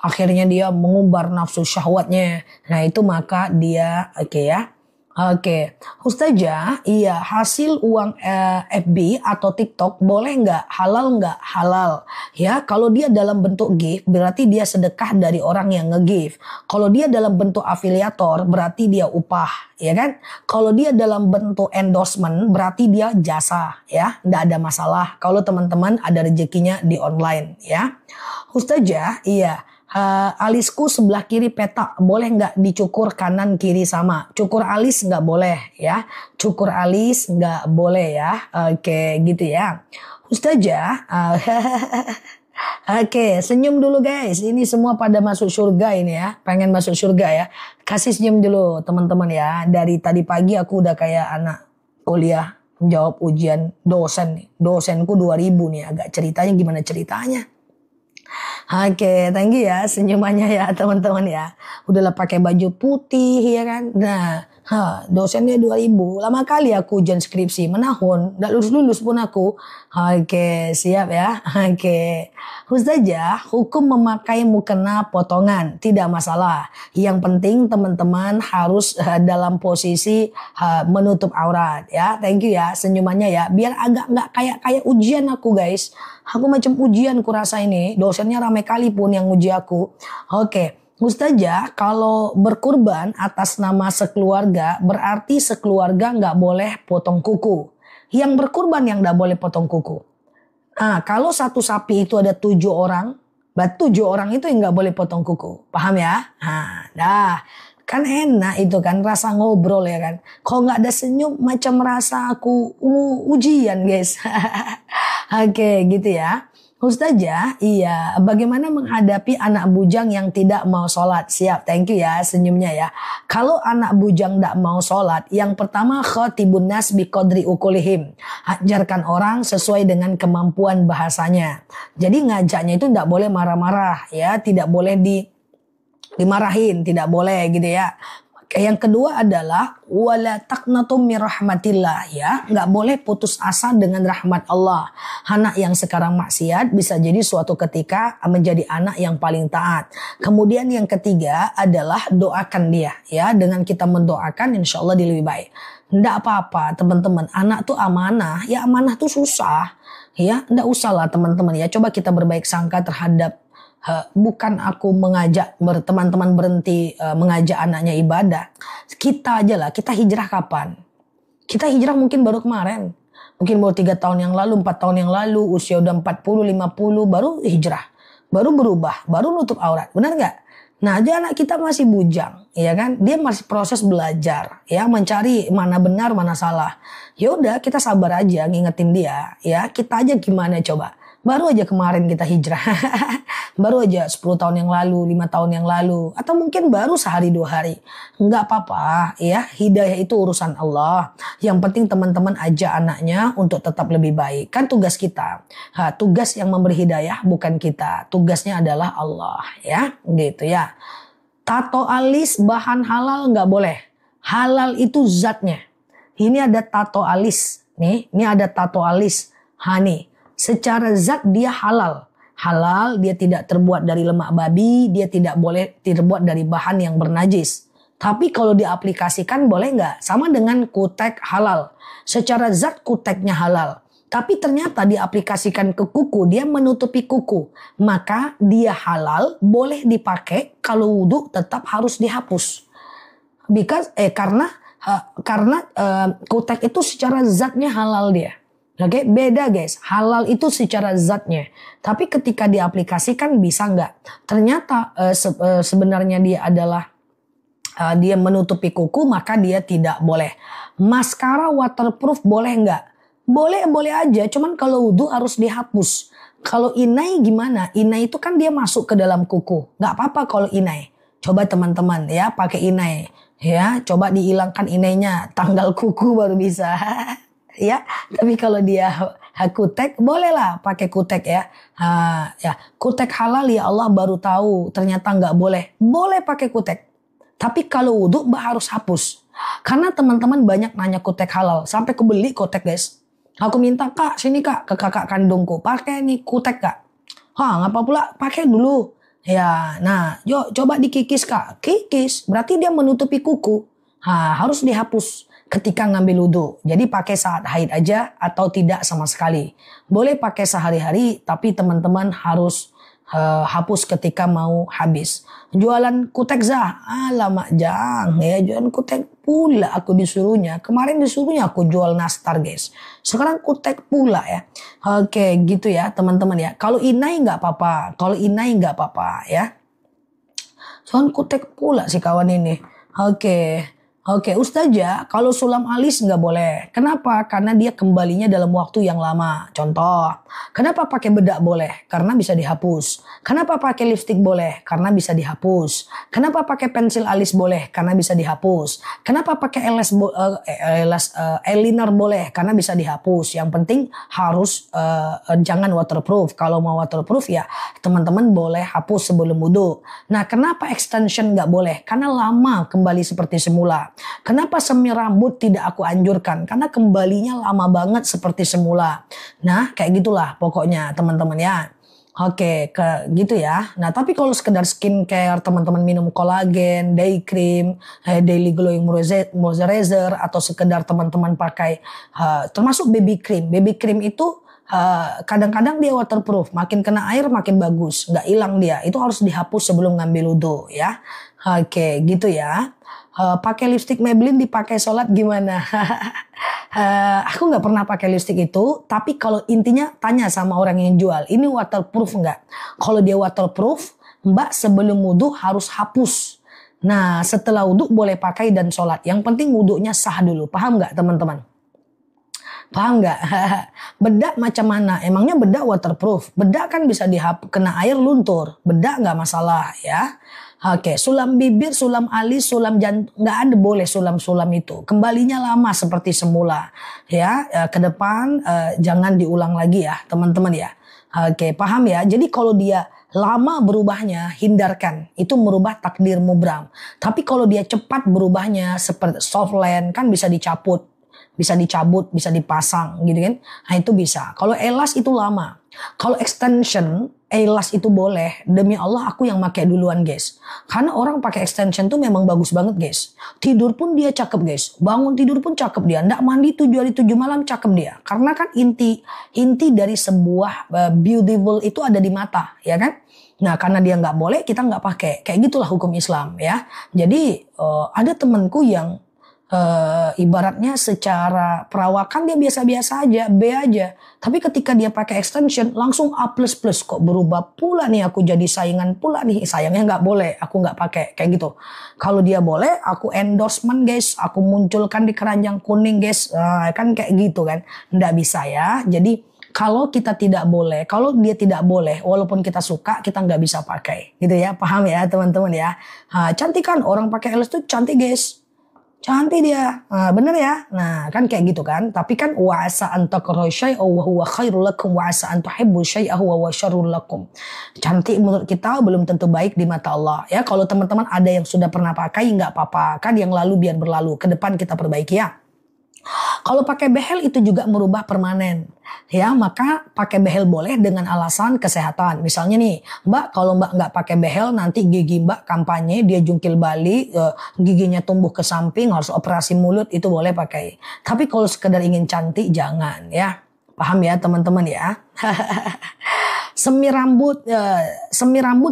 akhirnya dia mengumbar nafsu syahwatnya. Nah itu maka dia, oke ya. Oke, Ustazah, iya hasil uang FB atau TikTok boleh nggak? Halal nggak? Halal. Ya, kalau dia dalam bentuk gift berarti dia sedekah dari orang yang nge-gift. Kalau dia dalam bentuk afiliator berarti dia upah, ya kan? Kalau dia dalam bentuk endorsement berarti dia jasa, ya. Nggak ada masalah kalau teman-teman ada rezekinya di online, ya. Ustazah, iya. Alisku sebelah kiri petak boleh nggak dicukur kanan kiri sama? Cukur alis nggak boleh ya. Cukur alis nggak boleh ya. Oke gitu ya. Ustazah. Oke, senyum dulu guys. Ini semua pada masuk surga ini ya. Pengen masuk surga ya. Kasih senyum dulu teman-teman ya. Dari tadi pagi aku udah kayak anak kuliah menjawab ujian dosen nih. Dosenku 2000 nih. Agak ceritanya gimana ceritanya? Oke, thank you ya senyumannya ya teman-teman ya. Udahlah pakai baju putih ya kan. Nah, dosennya 2000. Lama kali aku ujian skripsi, menahun. Nggak lulus-lulus pun aku. Oke, siap ya. Oke. Ustazah, hukum memakai mukena potongan tidak masalah. Yang penting teman-teman harus dalam posisi menutup aurat ya. Thank you ya senyumannya ya. Biar agak nggak kayak ujian aku guys. Aku macam ujian kurasa ini. Dosennya ramai kali pun yang uji aku. Oke. Ustazah, kalau berkurban atas nama sekeluarga berarti sekeluarga nggak boleh potong kuku. Yang berkurban yang nggak boleh potong kuku. Kalau satu sapi itu ada 7 orang, 7 orang itu yang nggak boleh potong kuku. Paham ya? Dah. Kan enak itu kan rasa ngobrol ya kan. Kalau nggak ada senyum macam rasa aku ujian guys. Oke gitu ya. Ustazah, iya bagaimana menghadapi anak bujang yang tidak mau sholat? Siap, thank you ya senyumnya ya. Kalau anak bujang tidak mau sholat, yang pertama khatibun nas biqadri ukulihim. Ajarkan orang sesuai dengan kemampuan bahasanya. Jadi ngajaknya itu tidak boleh marah-marah ya, tidak boleh dimarahin, tidak boleh gitu ya. Yang kedua adalah wala taqnatum mir rahmatillah ya, nggak boleh putus asa dengan rahmat Allah. Anak yang sekarang maksiat bisa jadi suatu ketika menjadi anak yang paling taat. Kemudian yang ketiga adalah doakan dia ya, dengan kita mendoakan insya Allah dia lebih baik. Nggak apa-apa teman-teman, anak tuh amanah ya, amanah tuh susah ya, nggak usah lah teman-teman ya, coba kita berbaik sangka terhadap bukan aku mengajak teman-teman berhenti mengajak anaknya ibadah. Kita aja lah, kita hijrah kapan? Kita hijrah mungkin baru kemarin. Mungkin baru 3 tahun yang lalu, 4 tahun yang lalu, usia udah 40, 50, baru hijrah. Baru berubah, baru nutup aurat. Benar nggak? Nah, aja anak kita masih bujang, ya kan? Dia masih proses belajar, ya, mencari mana benar, mana salah. Ya udah, kita sabar aja ngingetin dia, ya. Kita aja gimana coba? Baru aja kemarin kita hijrah. Baru aja 10 tahun yang lalu, 5 tahun yang lalu. Atau mungkin baru sehari 2 hari. Enggak apa-apa ya. Hidayah itu urusan Allah. Yang penting teman-teman ajak anaknya untuk tetap lebih baik. Kan tugas kita. Tugas yang memberi hidayah bukan kita. Tugasnya adalah Allah ya. Gitu ya. Tato alis bahan halal enggak boleh. Halal itu zatnya. Ini ada tato alis. Nih, ini ada tato alis. Nih. Secara zat dia halal. Halal, dia tidak terbuat dari lemak babi, dia tidak boleh terbuat dari bahan yang bernajis. Tapi kalau diaplikasikan boleh nggak? Sama dengan kutek halal. Secara zat kuteknya halal. Tapi ternyata diaplikasikan ke kuku, dia menutupi kuku. Maka dia halal, boleh dipakai, kalau wudhu tetap harus dihapus. Karena kutek itu secara zatnya halal dia. Oke, beda guys. Halal itu secara zatnya. Tapi ketika diaplikasikan bisa nggak? Ternyata sebenarnya dia adalah dia menutupi kuku, maka dia tidak boleh. Maskara waterproof boleh nggak? Boleh aja, cuman kalau wudhu harus dihapus. Kalau inai gimana? Inai itu kan dia masuk ke dalam kuku. Nggak apa-apa kalau inai. Coba teman-teman ya pakai inai. Ya, coba dihilangkan inainya. Tanggal kuku baru bisa. Ya, tapi kalau dia kutek, bolehlah pakai kutek ya. Ya, kutek halal ya Allah baru tahu. Ternyata nggak boleh. Boleh pakai kutek. Tapi kalau wudhu harus hapus. Karena teman-teman banyak nanya kutek halal. Sampai kebeli kutek guys. Aku minta kak sini kak ke kakak kandungku. Pakai nih kutek kak. Ngapa pula pakai dulu. Ya nah yuk coba dikikis kak. Kikis berarti dia menutupi kuku. Harus dihapus ketika ngambil wudhu. Jadi pakai saat haid aja atau tidak sama sekali. Boleh pakai sehari-hari tapi teman-teman harus hapus ketika mau habis. Jualan kutek Zah, alamak jang ya, jualan kutek pula aku disuruhnya. Kemarin disuruhnya aku jual nastar guys. Sekarang kutek pula ya. Oke gitu ya teman-teman ya. Kalau inai nggak apa-apa, ya. Soalnya kutek pula si kawan ini. Oke, Ustazah, kalau sulam alis nggak boleh. Kenapa? Karena dia kembalinya dalam waktu yang lama. Contoh, kenapa pakai bedak boleh? Karena bisa dihapus. Kenapa pakai lipstik boleh? Karena bisa dihapus. Kenapa pakai pensil alis boleh? Karena bisa dihapus. Kenapa pakai eyeliner boleh? Karena bisa dihapus. Yang penting harus jangan waterproof. Kalau mau waterproof ya teman-teman boleh hapus sebelum wudhu. Nah, kenapa extension nggak boleh? Karena lama kembali seperti semula. Kenapa semir rambut tidak aku anjurkan? Karena kembalinya lama banget seperti semula. Nah, kayak gitulah pokoknya teman-teman ya. Oke, gitu ya. Nah, tapi kalau sekedar skincare, teman-teman minum kolagen, day cream, daily glowing moisturizer, atau sekedar teman-teman pakai, termasuk baby cream. Baby cream itu kadang-kadang dia waterproof. Makin kena air makin bagus. Nggak hilang dia. Itu harus dihapus sebelum ngambil wudhu ya. Oke, gitu ya. Pakai lipstik Maybelline dipakai sholat gimana? Aku nggak pernah pakai lipstik itu, tapi kalau intinya tanya sama orang yang jual, ini waterproof nggak? Kalau dia waterproof, Mbak sebelum wudhu harus hapus. Nah setelah wudhu boleh pakai dan sholat. Yang penting wudhunya sah dulu, paham nggak teman-teman? Paham nggak? Bedak macam mana? Emangnya bedak waterproof? Bedak kan bisa kena air luntur. Bedak nggak masalah ya. Oke, sulam bibir, sulam alis, sulam jantung, nggak ada boleh sulam-sulam itu. Kembalinya lama seperti semula. Ya, ke depan jangan diulang lagi ya, teman-teman ya. Oke, paham ya? Jadi kalau dia lama berubahnya, hindarkan. Itu merubah takdir mubram. Tapi kalau dia cepat berubahnya seperti softland kan bisa dicabut, bisa dipasang gitu kan. Nah, itu bisa. Kalau elas itu lama. Kalau extension, elas itu boleh. Demi Allah aku yang pakai duluan guys. Karena orang pakai extension tuh memang bagus banget guys. Tidur pun dia cakep guys. Bangun tidur pun cakep dia. Nggak mandi 7 hari 7 malam cakep dia. Karena kan inti dari sebuah beautiful itu ada di mata, ya kan? Nah karena dia nggak boleh kita nggak pakai. Kayak gitulah hukum Islam ya. Jadi ada temanku yang ibaratnya secara perawakan dia biasa-biasa aja, B aja. Tapi ketika dia pakai extension langsung A++, kok berubah pula nih aku jadi saingan pula nih. Sayangnya nggak boleh, aku nggak pakai kayak gitu. Kalau dia boleh, aku endorsement guys, aku munculkan di keranjang kuning guys, kan kayak gitu kan. Nggak bisa ya. Jadi kalau kita tidak boleh, kalau dia tidak boleh, walaupun kita suka, kita nggak bisa pakai, gitu ya. Paham ya teman-teman ya? Cantik kan orang pakai elas tuh cantik guys. Cantik dia, bener ya. Nah kan kayak gitu kan. Tapi kan wa asa an takrahu syai'an wa huwa khairul lakum wa asa an tuhibbu syai'an wa huwa syarrul lakum. Cantik menurut kita belum tentu baik di mata Allah. Ya kalau teman-teman ada yang sudah pernah pakai nggak apa-apa. Kan yang lalu biar berlalu. Ke depan kita perbaiki ya. Kalau pakai behel itu juga merubah permanen. Ya, maka pakai behel boleh dengan alasan kesehatan. Misalnya nih, Mbak, kalau Mbak nggak pakai behel nanti gigi Mbak kampanye dia jungkil balik, giginya tumbuh ke samping, harus operasi mulut, itu boleh pakai. Tapi kalau sekedar ingin cantik jangan ya. Paham ya teman-teman ya? Semir rambut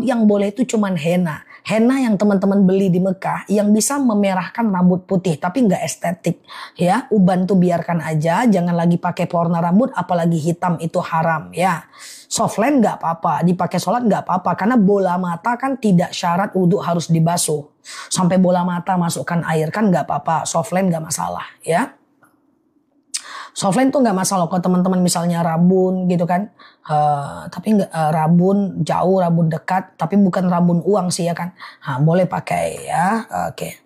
yang boleh itu cuman henna. Henna yang teman-teman beli di Mekah yang bisa memerahkan rambut putih tapi nggak estetik ya. Uban tuh biarkan aja, jangan lagi pakai pewarna rambut apalagi hitam, itu haram ya. Softline nggak apa-apa, dipakai sholat nggak apa-apa karena bola mata kan tidak syarat wudhu harus dibasuh. Sampai bola mata masukkan air kan nggak apa-apa, softline nggak masalah ya. Softline tuh nggak masalah kalau teman-teman misalnya rabun gitu kan, tapi nggak rabun jauh, rabun dekat, tapi bukan rabun uang sih ya kan, boleh pakai ya. Oke.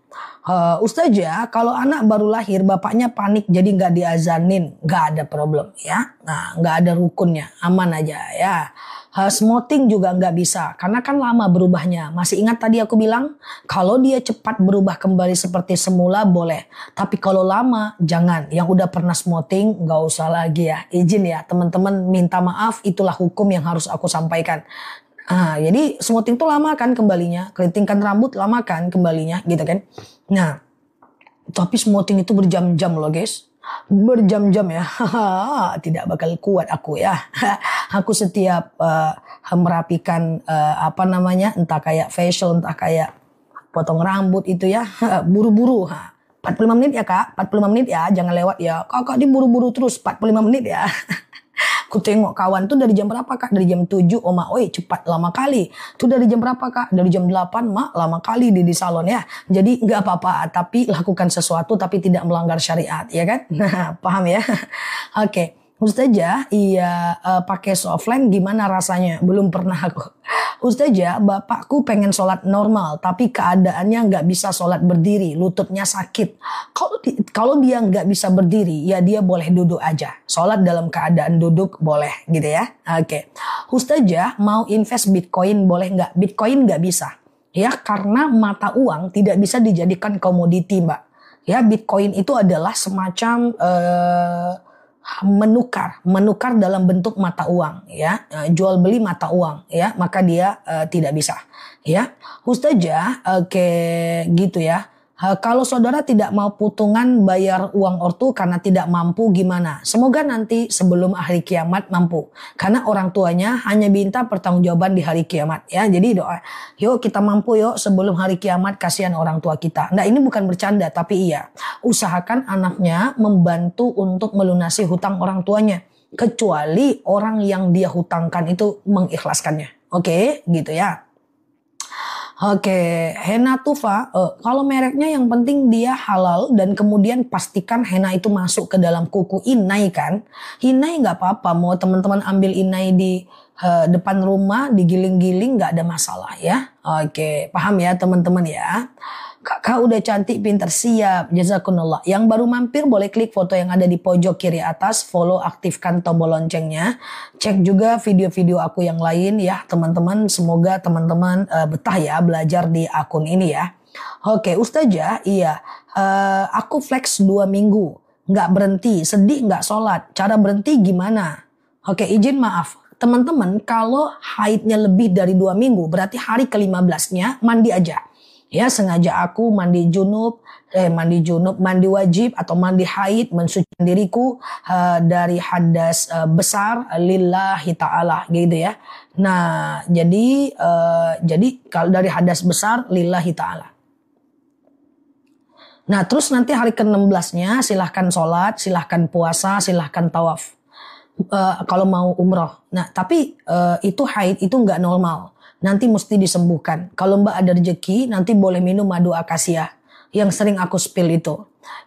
Ustazah, kalau anak baru lahir bapaknya panik jadi nggak diazanin, nggak ada problem ya. Nah, nggak ada rukunnya, aman aja ya. Smoting juga nggak bisa karena kan lama berubahnya. Masih ingat tadi aku bilang kalau dia cepat berubah kembali seperti semula boleh. Tapi kalau lama jangan. Yang udah pernah smoting nggak usah lagi ya. Izin ya teman-teman, minta maaf, itulah hukum yang harus aku sampaikan. Jadi smoting itu lama kan kembalinya. Keritingkan rambut lama kan kembalinya gitu kan. Nah, tapi smoting itu berjam-jam loh guys. Berjam-jam ya. Tidak bakal kuat aku ya. Aku setiap merapikan entah kayak facial, entah kayak potong rambut itu ya, buru-buru. 45 menit ya kak, 45 menit ya, jangan lewat ya. Kakak ini buru-buru terus 45 menit ya. Aku tengok kawan tuh dari jam berapa kak? Dari jam 7, oh mak, oi cepat lama kali. Tuh dari jam berapa kak? Dari jam 8, mak lama kali di salon ya. Jadi nggak apa-apa, tapi lakukan sesuatu tapi tidak melanggar syariat, ya kan? Nah, paham ya? Oke. Ustazah, iya pakai softline gimana rasanya? Belum pernah aku. Ustazah, bapakku pengen sholat normal, tapi keadaannya nggak bisa sholat berdiri, lututnya sakit. Kalau dia nggak bisa berdiri, ya dia boleh duduk aja. Sholat dalam keadaan duduk boleh, gitu ya. Oke. Ustazah, mau invest Bitcoin boleh nggak? Bitcoin nggak bisa, ya karena mata uang tidak bisa dijadikan komoditi, mbak. Ya, Bitcoin itu adalah semacam menukar dalam bentuk mata uang ya, jual beli mata uang ya, maka dia tidak bisa ya. Ustazah, oke gitu ya. Kalau saudara tidak mau putungan bayar uang ortu karena tidak mampu gimana? Semoga nanti sebelum hari kiamat mampu. Karena orang tuanya hanya minta pertanggungjawaban di hari kiamat ya. Jadi doa, yuk kita mampu yuk sebelum hari kiamat, kasihan orang tua kita. Nah, ini bukan bercanda tapi iya. Usahakan anaknya membantu untuk melunasi hutang orang tuanya. Kecuali orang yang dia hutangkan itu mengikhlaskannya. Oke, gitu ya. Oke, henna tufa, kalau mereknya yang penting dia halal dan kemudian pastikan henna itu masuk ke dalam kuku inai kan. Inai nggak apa-apa, mau teman-teman ambil inai di depan rumah, digiling-giling nggak ada masalah ya. Oke, paham ya teman-teman ya. Kakak udah cantik, pintar, siap. Jazakumullah. Yang baru mampir boleh klik foto yang ada di pojok kiri atas. Follow, aktifkan tombol loncengnya. Cek juga video-video aku yang lain ya teman-teman. Semoga teman-teman betah ya belajar di akun ini ya. Oke, Ustazah, iya. Aku flex 2 minggu. Nggak berhenti, sedih nggak sholat. Cara berhenti gimana? Oke, izin maaf. Teman-teman, kalau haidnya lebih dari 2 minggu, berarti hari ke-15-nya mandi aja. Ya, sengaja aku mandi junub, mandi wajib atau mandi haid, mensucikan diriku dari hadas besar lillahi ta'ala gitu ya. Nah, jadi kalau dari hadas besar lillahi ta'ala. Nah, terus nanti hari ke-16-nya silahkan sholat, silahkan puasa, silahkan tawaf. Kalau mau umroh. Nah, tapi itu haid itu nggak normal. Nanti mesti disembuhkan. Kalau mbak ada rezeki, nanti boleh minum madu akasia. Yang sering aku spill itu.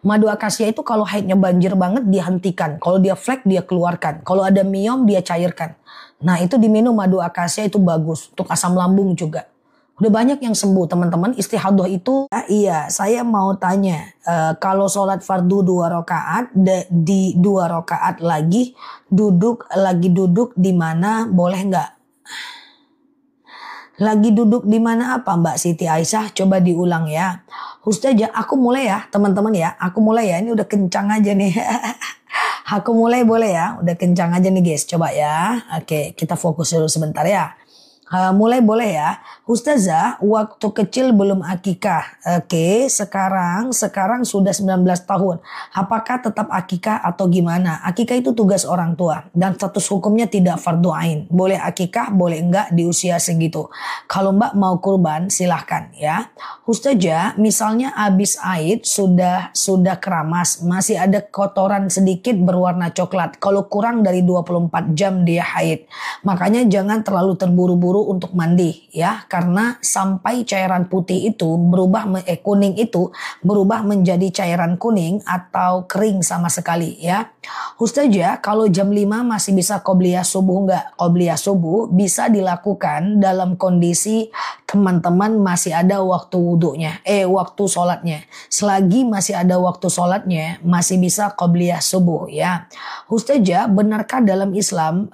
Madu akasia itu kalau haidnya banjir banget, dihentikan. Kalau dia flek, dia keluarkan. Kalau ada miom, dia cairkan. Nah, itu diminum madu akasia itu bagus. Untuk asam lambung juga. Udah banyak yang sembuh teman-teman. Istihadah itu, iya saya mau tanya. Kalau sholat fardu 2 rakaat, di 2 rakaat lagi duduk di mana, boleh nggak? Lagi duduk di mana apa Mbak Siti Aisyah? Coba diulang ya. Ustazah, aku mulai ya teman-teman ya. Aku mulai ya. Ini udah kencang aja nih. Aku mulai boleh ya. Udah kencang aja nih guys. Coba ya. Oke, kita fokus dulu sebentar ya. Mulai boleh ya. Ustazah, waktu kecil belum akikah. Oke, sekarang sudah 19 tahun. Apakah tetap akikah atau gimana? Akikah itu tugas orang tua dan status hukumnya tidak fardu ain. Boleh akikah, boleh enggak di usia segitu. Kalau Mbak mau kurban silahkan ya. Ustazah, misalnya habis haid sudah keramas, masih ada kotoran sedikit berwarna coklat. Kalau kurang dari 24 jam dia haid. Makanya jangan terlalu terburu-buru buru-buru untuk mandi ya, karena sampai cairan putih itu kuning itu berubah menjadi cairan kuning atau kering sama sekali ya. Ustazah, kalau jam 5 masih bisa qobliyah subuh nggak? Qobliyah subuh bisa dilakukan dalam kondisi teman-teman masih ada waktu wudhunya, waktu sholatnya. Selagi masih ada waktu sholatnya, masih bisa qobliyah subuh ya. Ustazah, benarkah dalam Islam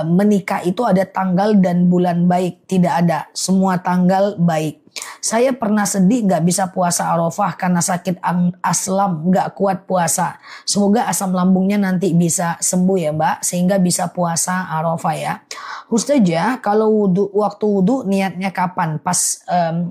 menikah itu ada tanggal dan bulan baik? Tidak ada, semua tanggal baik. Saya pernah sedih gak bisa puasa Arafah karena sakit asam, gak kuat puasa. Semoga asam lambungnya nanti bisa sembuh ya Mbak, sehingga bisa puasa Arafah ya. Ustazah, kalau waktu wudhu niatnya kapan? Pas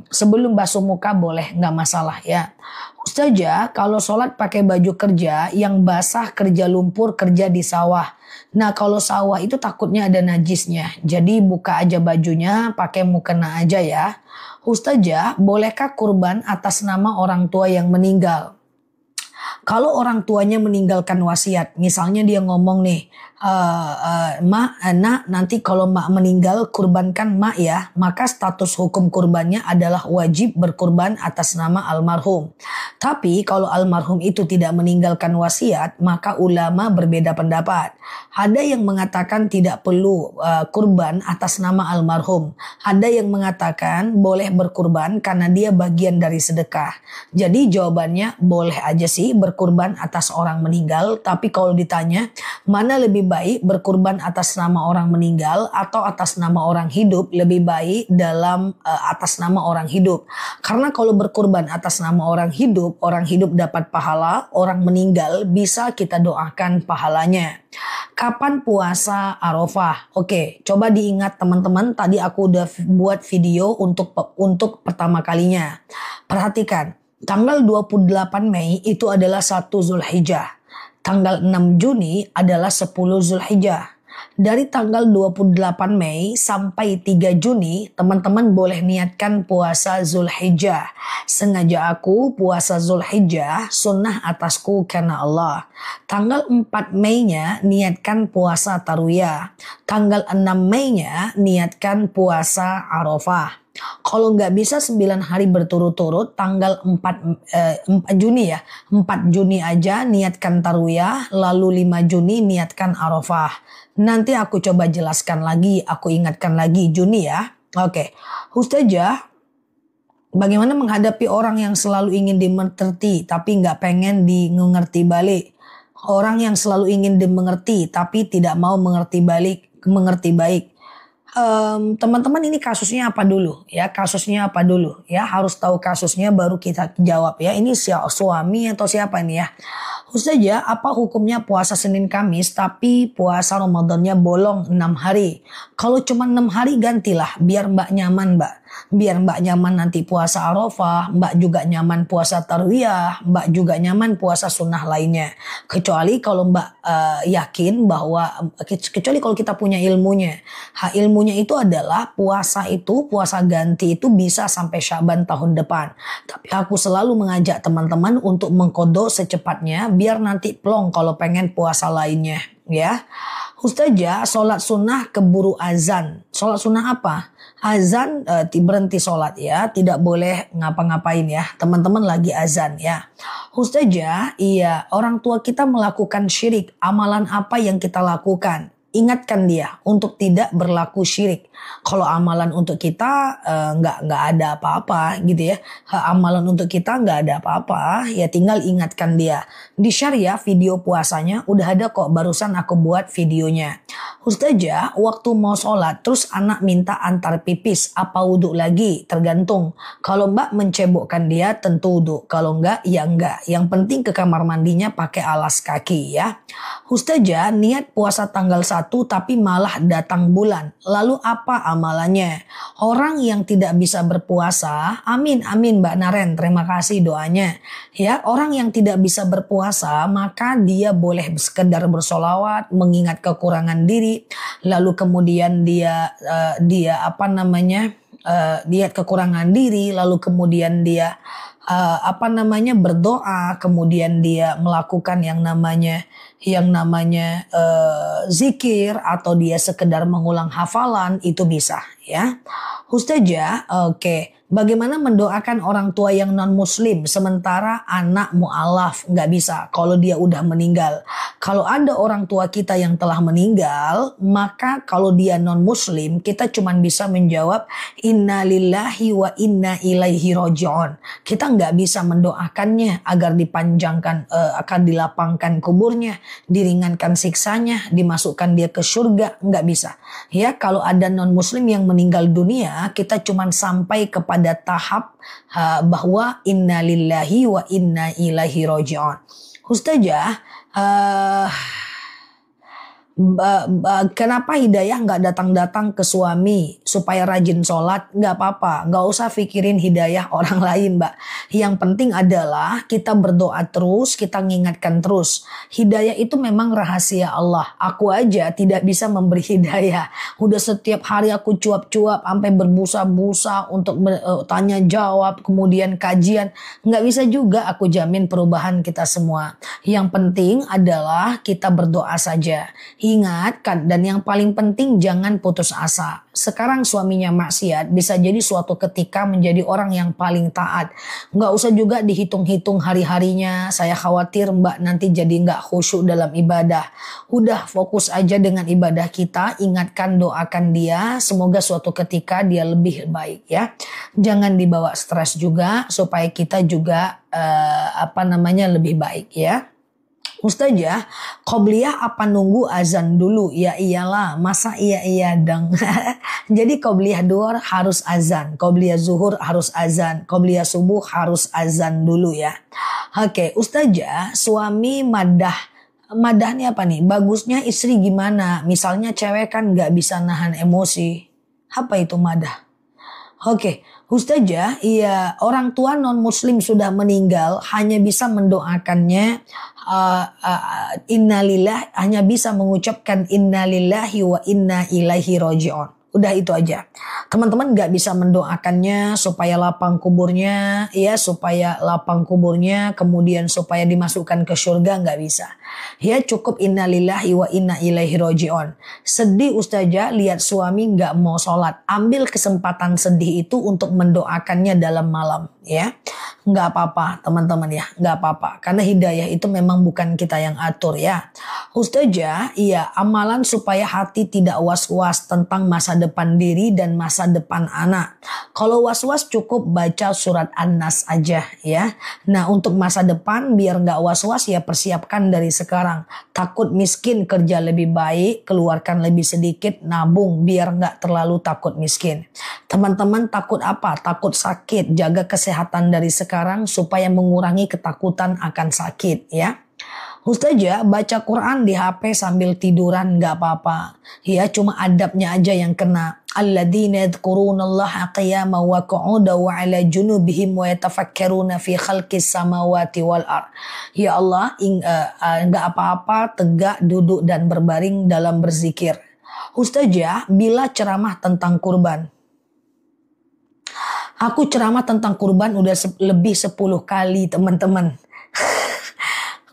sebelum basuh muka boleh, gak masalah ya. Ustazah, kalau sholat pakai baju kerja yang basah, kerja lumpur, kerja di sawah. Nah kalau sawah itu takutnya ada najisnya. Jadi buka aja bajunya, pakai mukena aja ya. Ustazah, bolehkah kurban atas nama orang tua yang meninggal? Kalau orang tuanya meninggalkan wasiat, misalnya dia ngomong nih, Mak, nak nanti kalau mak meninggal kurbankan mak ya, maka status hukum kurbannya adalah wajib berkurban atas nama almarhum. Tapi kalau almarhum itu tidak meninggalkan wasiat, maka ulama berbeda pendapat. Ada yang mengatakan tidak perlu kurban atas nama almarhum. Ada yang mengatakan boleh berkurban karena dia bagian dari sedekah. Jadi jawabannya boleh aja sih berkurban atas orang meninggal. Tapi kalau ditanya mana lebih baik berkurban atas nama orang meninggal atau atas nama orang hidup, lebih baik dalam atas nama orang hidup. Karena kalau berkurban atas nama orang hidup dapat pahala, orang meninggal bisa kita doakan pahalanya. Kapan puasa Arafah? Oke, coba diingat teman-teman, tadi aku udah buat video untuk pertama kalinya. Perhatikan, tanggal 28 Mei itu adalah 1 Zulhijjah. Tanggal 6 Juni adalah 10 Zulhijjah. Dari tanggal 28 Mei sampai 3 Juni, teman-teman boleh niatkan puasa Zulhijjah. Sengaja aku puasa Zulhijjah, sunnah atasku karena Allah. Tanggal 4 Mei-nya niatkan puasa Tarwiyah. Tanggal 6 Mei-nya niatkan puasa Arafah. Kalau nggak bisa 9 hari berturut-turut, tanggal 4 Juni ya. 4 Juni aja niatkan Tarwiyah, lalu 5 Juni niatkan Arafah. Nanti aku coba jelaskan lagi, aku ingatkan lagi Juni ya. Oke, Ustazah, bagaimana menghadapi orang yang selalu ingin dimengerti tapi nggak pengen mengerti balik? Orang yang selalu ingin dimengerti tapi tidak mau mengerti baik. Teman-teman, ini kasusnya apa dulu ya? Kasusnya apa dulu ya? Harus tahu kasusnya baru kita jawab ya. Ini suami atau siapa ini ya? Ustazah, apa hukumnya puasa Senin Kamis tapi puasa Ramadannya bolong 6 hari? Kalau cuma 6 hari gantilah biar Mbak nyaman Mbak. Biar Mbak nyaman nanti puasa Arafah, Mbak juga nyaman puasa Tarwiyah, Mbak juga nyaman puasa sunnah lainnya. Kecuali kalau Mbak yakin bahwa, kecuali kalau kita punya ilmunya. Ilmunya itu adalah puasa ganti itu bisa sampai Syaban tahun depan. Tapi aku selalu mengajak teman-teman untuk mengkodok secepatnya biar nanti plong kalau pengen puasa lainnya ya. Ustazah, sholat sunnah keburu azan. Sholat sunnah apa? Azan berhenti sholat ya. Tidak boleh ngapa-ngapain ya. Teman-teman lagi azan ya. Ustazah, iya, orang tua kita melakukan syirik. Amalan apa yang kita lakukan? Ingatkan dia untuk tidak berlaku syirik. Kalau amalan untuk kita nggak ada apa-apa gitu ya. Amalan untuk kita nggak ada apa-apa, ya tinggal ingatkan dia. Di syariah video puasanya udah ada kok, barusan aku buat videonya. Ustazah, waktu mau sholat terus anak minta antar pipis, apa wudhu lagi? Tergantung. Kalau Mbak mencebokkan dia tentu wudhu. Kalau enggak ya enggak. Yang penting ke kamar mandinya pakai alas kaki ya. Ustazah, niat puasa tanggal 1 tapi malah datang bulan. Lalu apa amalannya? Orang yang tidak bisa berpuasa, amin Mbak Naren, terima kasih doanya. Ya, orang yang tidak bisa berpuasa maka dia boleh sekedar bersolawat, mengingat kekurangan diri, lalu kemudian dia lihat kekurangan diri, lalu kemudian dia berdoa, kemudian dia melakukan yang namanya zikir, atau dia sekedar mengulang hafalan, itu bisa ya. Ustazah, oke. Bagaimana mendoakan orang tua yang non muslim sementara anak mu'alaf? Nggak bisa kalau dia udah meninggal. Kalau ada orang tua kita yang telah meninggal, maka kalau dia non muslim, kita cuma bisa menjawab inna lillahi wa inna ilaihi roji'un. Kita nggak bisa mendoakannya agar dipanjangkan, akan dilapangkan kuburnya, diringankan siksanya, dimasukkan dia ke surga. Nggak bisa ya. Kalau ada non muslim yang meninggal dunia, kita cuma sampai kepada tahap bahwa inna lillahi wa inna ilaihi roji'un. Ustazah, kenapa hidayah nggak datang-datang ke suami supaya rajin sholat? Nggak apa-apa, nggak usah pikirin hidayah orang lain, Mbak. Yang penting adalah kita berdoa terus, kita mengingatkan terus. Hidayah itu memang rahasia Allah. Aku aja tidak bisa memberi hidayah. Udah setiap hari aku cuap-cuap sampai berbusa-busa untuk tanya jawab, kemudian kajian. Nggak bisa juga aku jamin perubahan kita semua. Yang penting adalah kita berdoa saja. Ingat kan, dan yang paling penting jangan putus asa. Sekarang suaminya maksiat, bisa jadi suatu ketika menjadi orang yang paling taat. Nggak usah juga dihitung-hitung hari-harinya. Saya khawatir Mbak nanti jadi nggak khusyuk dalam ibadah. Udah fokus aja dengan ibadah kita. Ingatkan, doakan dia. Semoga suatu ketika dia lebih baik ya. Jangan dibawa stres juga supaya kita juga lebih baik ya. Ustazah, qobliyah apa nunggu azan dulu? Ya iyalah, masa iya dong. Jadi qobliyah duhur harus azan, qobliyah zuhur harus azan, qobliyah subuh harus azan dulu ya. Oke, Ustazah, suami madahnya apa nih? Bagusnya istri gimana? Misalnya cewek kan nggak bisa nahan emosi. Apa itu madah? Oke, Ustazah, iya, orang tua non muslim sudah meninggal, hanya bisa mendoakannya innalillah, hanya bisa mengucapkan innalillahi wa inna ilaihi roji'un. Udah itu aja. Teman-teman gak bisa mendoakannya supaya lapang kuburnya, ya, supaya lapang kuburnya, kemudian supaya dimasukkan ke surga, gak bisa. Ya, cukup innalillahi wa inna ilaihi roji'un. Sedih Ustazah lihat suami gak mau sholat. Ambil kesempatan sedih itu untuk mendoakannya dalam malam, ya. Nggak apa-apa teman-teman ya, nggak apa-apa. Karena hidayah itu memang bukan kita yang atur ya. Ustazah, iya, amalan supaya hati tidak was-was tentang masa depan diri dan masa depan anak. Kalau was-was cukup baca surat An-Nas aja ya. Nah, untuk masa depan biar nggak was-was ya persiapkan dari sekarang. Takut miskin, kerja lebih baik, keluarkan lebih sedikit, nabung biar nggak terlalu takut miskin. Teman-teman takut apa? Takut sakit, jaga kesehatan dari sekarang supaya mengurangi ketakutan akan sakit ya. Ustazah, baca Quran di HP sambil tiduran nggak apa-apa. Ya, cuma adabnya aja yang kena. Alladzina yadhkurunallaha qiyaman wa qu'udan wa 'ala junubihim wa yatafakkaruna fi khalqis samawati wal ard. Ya Allah, nggak apa-apa tegak, duduk dan berbaring dalam berzikir. Ustazah, bila ceramah tentang kurban. Aku ceramah tentang kurban udah lebih 10 kali teman-teman.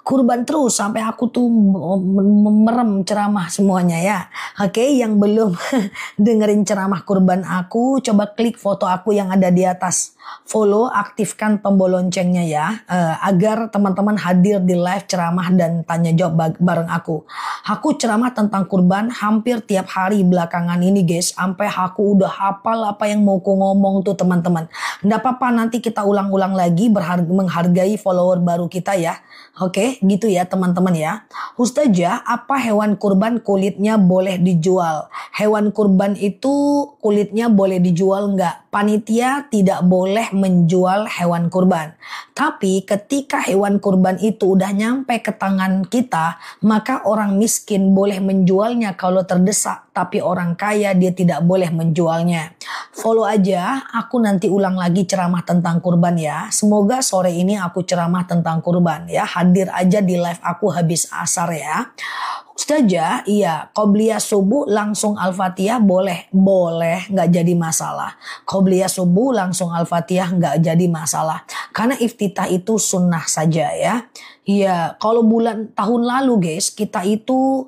Kurban terus sampai aku tuh merem ceramah semuanya ya. Oke, yang belum dengerin ceramah kurban aku, coba klik foto aku yang ada di atas. Follow, aktifkan tombol loncengnya ya, agar teman-teman hadir di live ceramah dan tanya jawab bareng aku. Aku ceramah tentang kurban hampir tiap hari belakangan ini guys, sampai aku udah hafal apa yang mau ku ngomong tuh teman-teman. Nggak apa-apa, nanti kita ulang-ulang lagi, menghargai follower baru kita ya. Oke, gitu ya teman-teman ya. Ustazah, apa hewan kurban kulitnya boleh dijual? Hewan kurban itu kulitnya boleh dijual nggak? Panitia tidak boleh menjual hewan kurban. Tapi ketika hewan kurban itu udah nyampe ke tangan kita, maka orang miskin boleh menjualnya kalau terdesak. Tapi orang kaya dia tidak boleh menjualnya. Follow aja, aku nanti ulang lagi ceramah tentang kurban ya. Semoga sore ini aku ceramah tentang kurban ya. Hadir aja di live aku habis asar ya. Ustazah, iya, qobliyah subuh langsung Al-Fatihah boleh, nggak jadi masalah. qobliyah subuh langsung Al-Fatihah nggak jadi masalah. Karena iftitah itu sunnah saja ya. Ya kalau bulan tahun lalu guys kita itu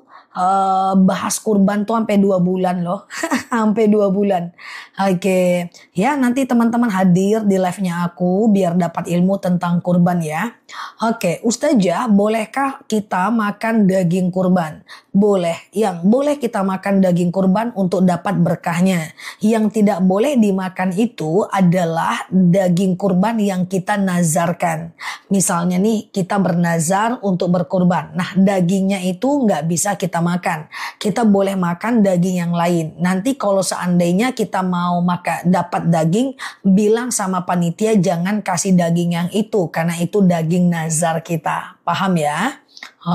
bahas kurban tuh sampai 2 bulan loh. Sampai 2 bulan. Oke. Ya nanti teman-teman hadir di live-nya aku biar dapat ilmu tentang kurban ya. Oke. Ustazah bolehkah kita makan daging kurban? Boleh. Yang boleh kita makan daging kurban untuk dapat berkahnya. Yang tidak boleh dimakan itu adalah daging kurban yang kita nazarkan. Misalnya nih kita bernazar untuk berkurban. Nah dagingnya itu nggak bisa kita makan. Kita boleh makan daging yang lain. Nanti kalau seandainya kita mau dapat daging, bilang sama panitia jangan kasih daging yang itu. Karena itu daging nazar kita. Paham ya?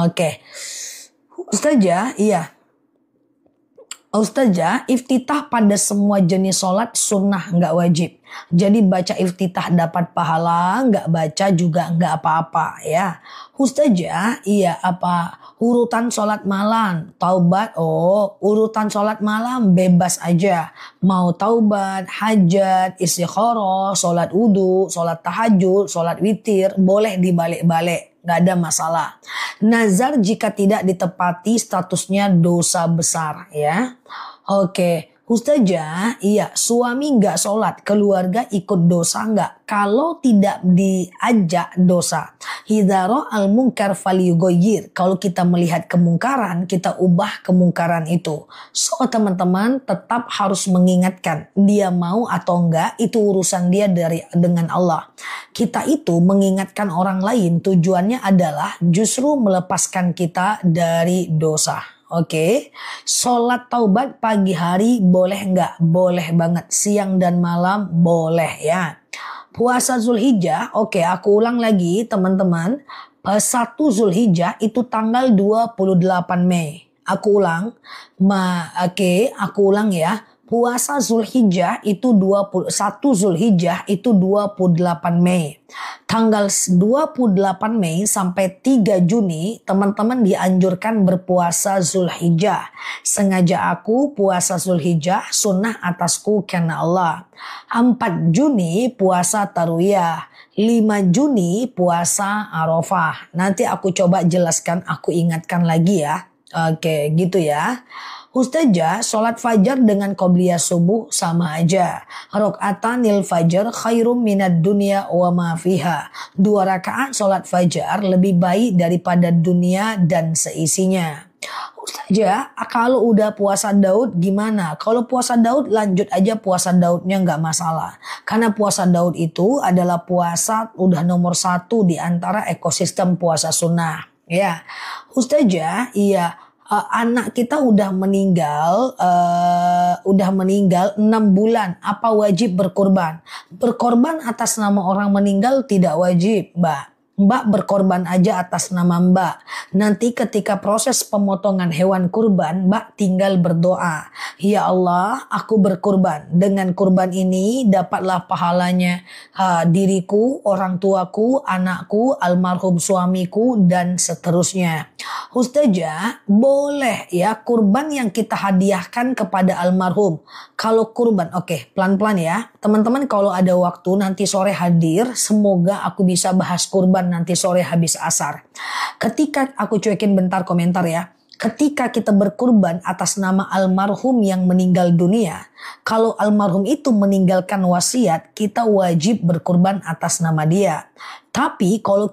Oke. Ustazah, iya. Ustazah, iftitah pada semua jenis sholat sunnah nggak wajib. Jadi baca iftitah dapat pahala, nggak baca juga nggak apa-apa ya. Ustazah, iya apa urutan sholat malam, taubat, urutan sholat malam bebas aja. Mau taubat, hajat, istikharah, sholat wudu, sholat tahajud, sholat witir, boleh dibalik-balik. Gak ada masalah. Nazar jika tidak ditepati statusnya dosa besar ya. Oke. Ustazah, iya suami nggak sholat, keluarga ikut dosa nggak? Kalau tidak diajak dosa. Hidaro al munkar falyughayyir. Kalau kita melihat kemungkaran, kita ubah kemungkaran itu. So teman-teman tetap harus mengingatkan dia mau atau enggak itu urusan dia dengan Allah. Kita itu mengingatkan orang lain tujuannya adalah justru melepaskan kita dari dosa. Oke, sholat taubat pagi hari boleh nggak? Boleh banget. Siang dan malam boleh ya. Puasa Zulhijjah, oke aku ulang lagi teman-teman. 1 Zulhijjah itu tanggal 28 Mei. Aku ulang, aku ulang ya. Puasa Zulhijjah itu 1 Zulhijjah itu 28 Mei. Tanggal 28 Mei sampai 3 Juni teman-teman dianjurkan berpuasa Zulhijjah. Sengaja aku puasa Zulhijjah sunnah atasku karena Allah. 4 Juni puasa Tarwiyah. 5 Juni puasa Arafah. Nanti aku coba jelaskan, aku ingatkan lagi ya. Oke, gitu ya. Ustazah, sholat fajar dengan qobliyah subuh sama aja. Rokaatanil fajar khairum minad dunya wa ma fiha. 2 rakaat sholat fajar lebih baik daripada dunia dan seisinya. Ustazah, kalau udah puasa Daud gimana? Kalau puasa Daud lanjut aja puasa Daudnya nggak masalah. Karena puasa Daud itu adalah puasa udah nomor 1 di antara ekosistem puasa sunnah. Ya, Ustazah, iya. Anak kita udah meninggal 6 bulan. Apa wajib berkorban? Berkorban atas nama orang meninggal tidak wajib, Mbak. Mbak berkorban aja atas nama Mbak. Nanti ketika proses pemotongan hewan kurban, Mbak tinggal berdoa. Ya Allah, aku berkorban. Dengan kurban ini dapatlah pahalanya diriku, orang tuaku, anakku, almarhum suamiku, dan seterusnya. Ustazah, boleh ya kurban yang kita hadiahkan kepada almarhum. Kalau kurban, oke, pelan-pelan ya. Teman-teman kalau ada waktu nanti sore hadir, semoga aku bisa bahas kurban nanti sore habis asar. Ketika aku cuekin bentar komentar ya. Ketika kita berkurban atas nama almarhum yang meninggal dunia, kalau almarhum itu meninggalkan wasiat, kita wajib berkurban atas nama dia. Tapi kalau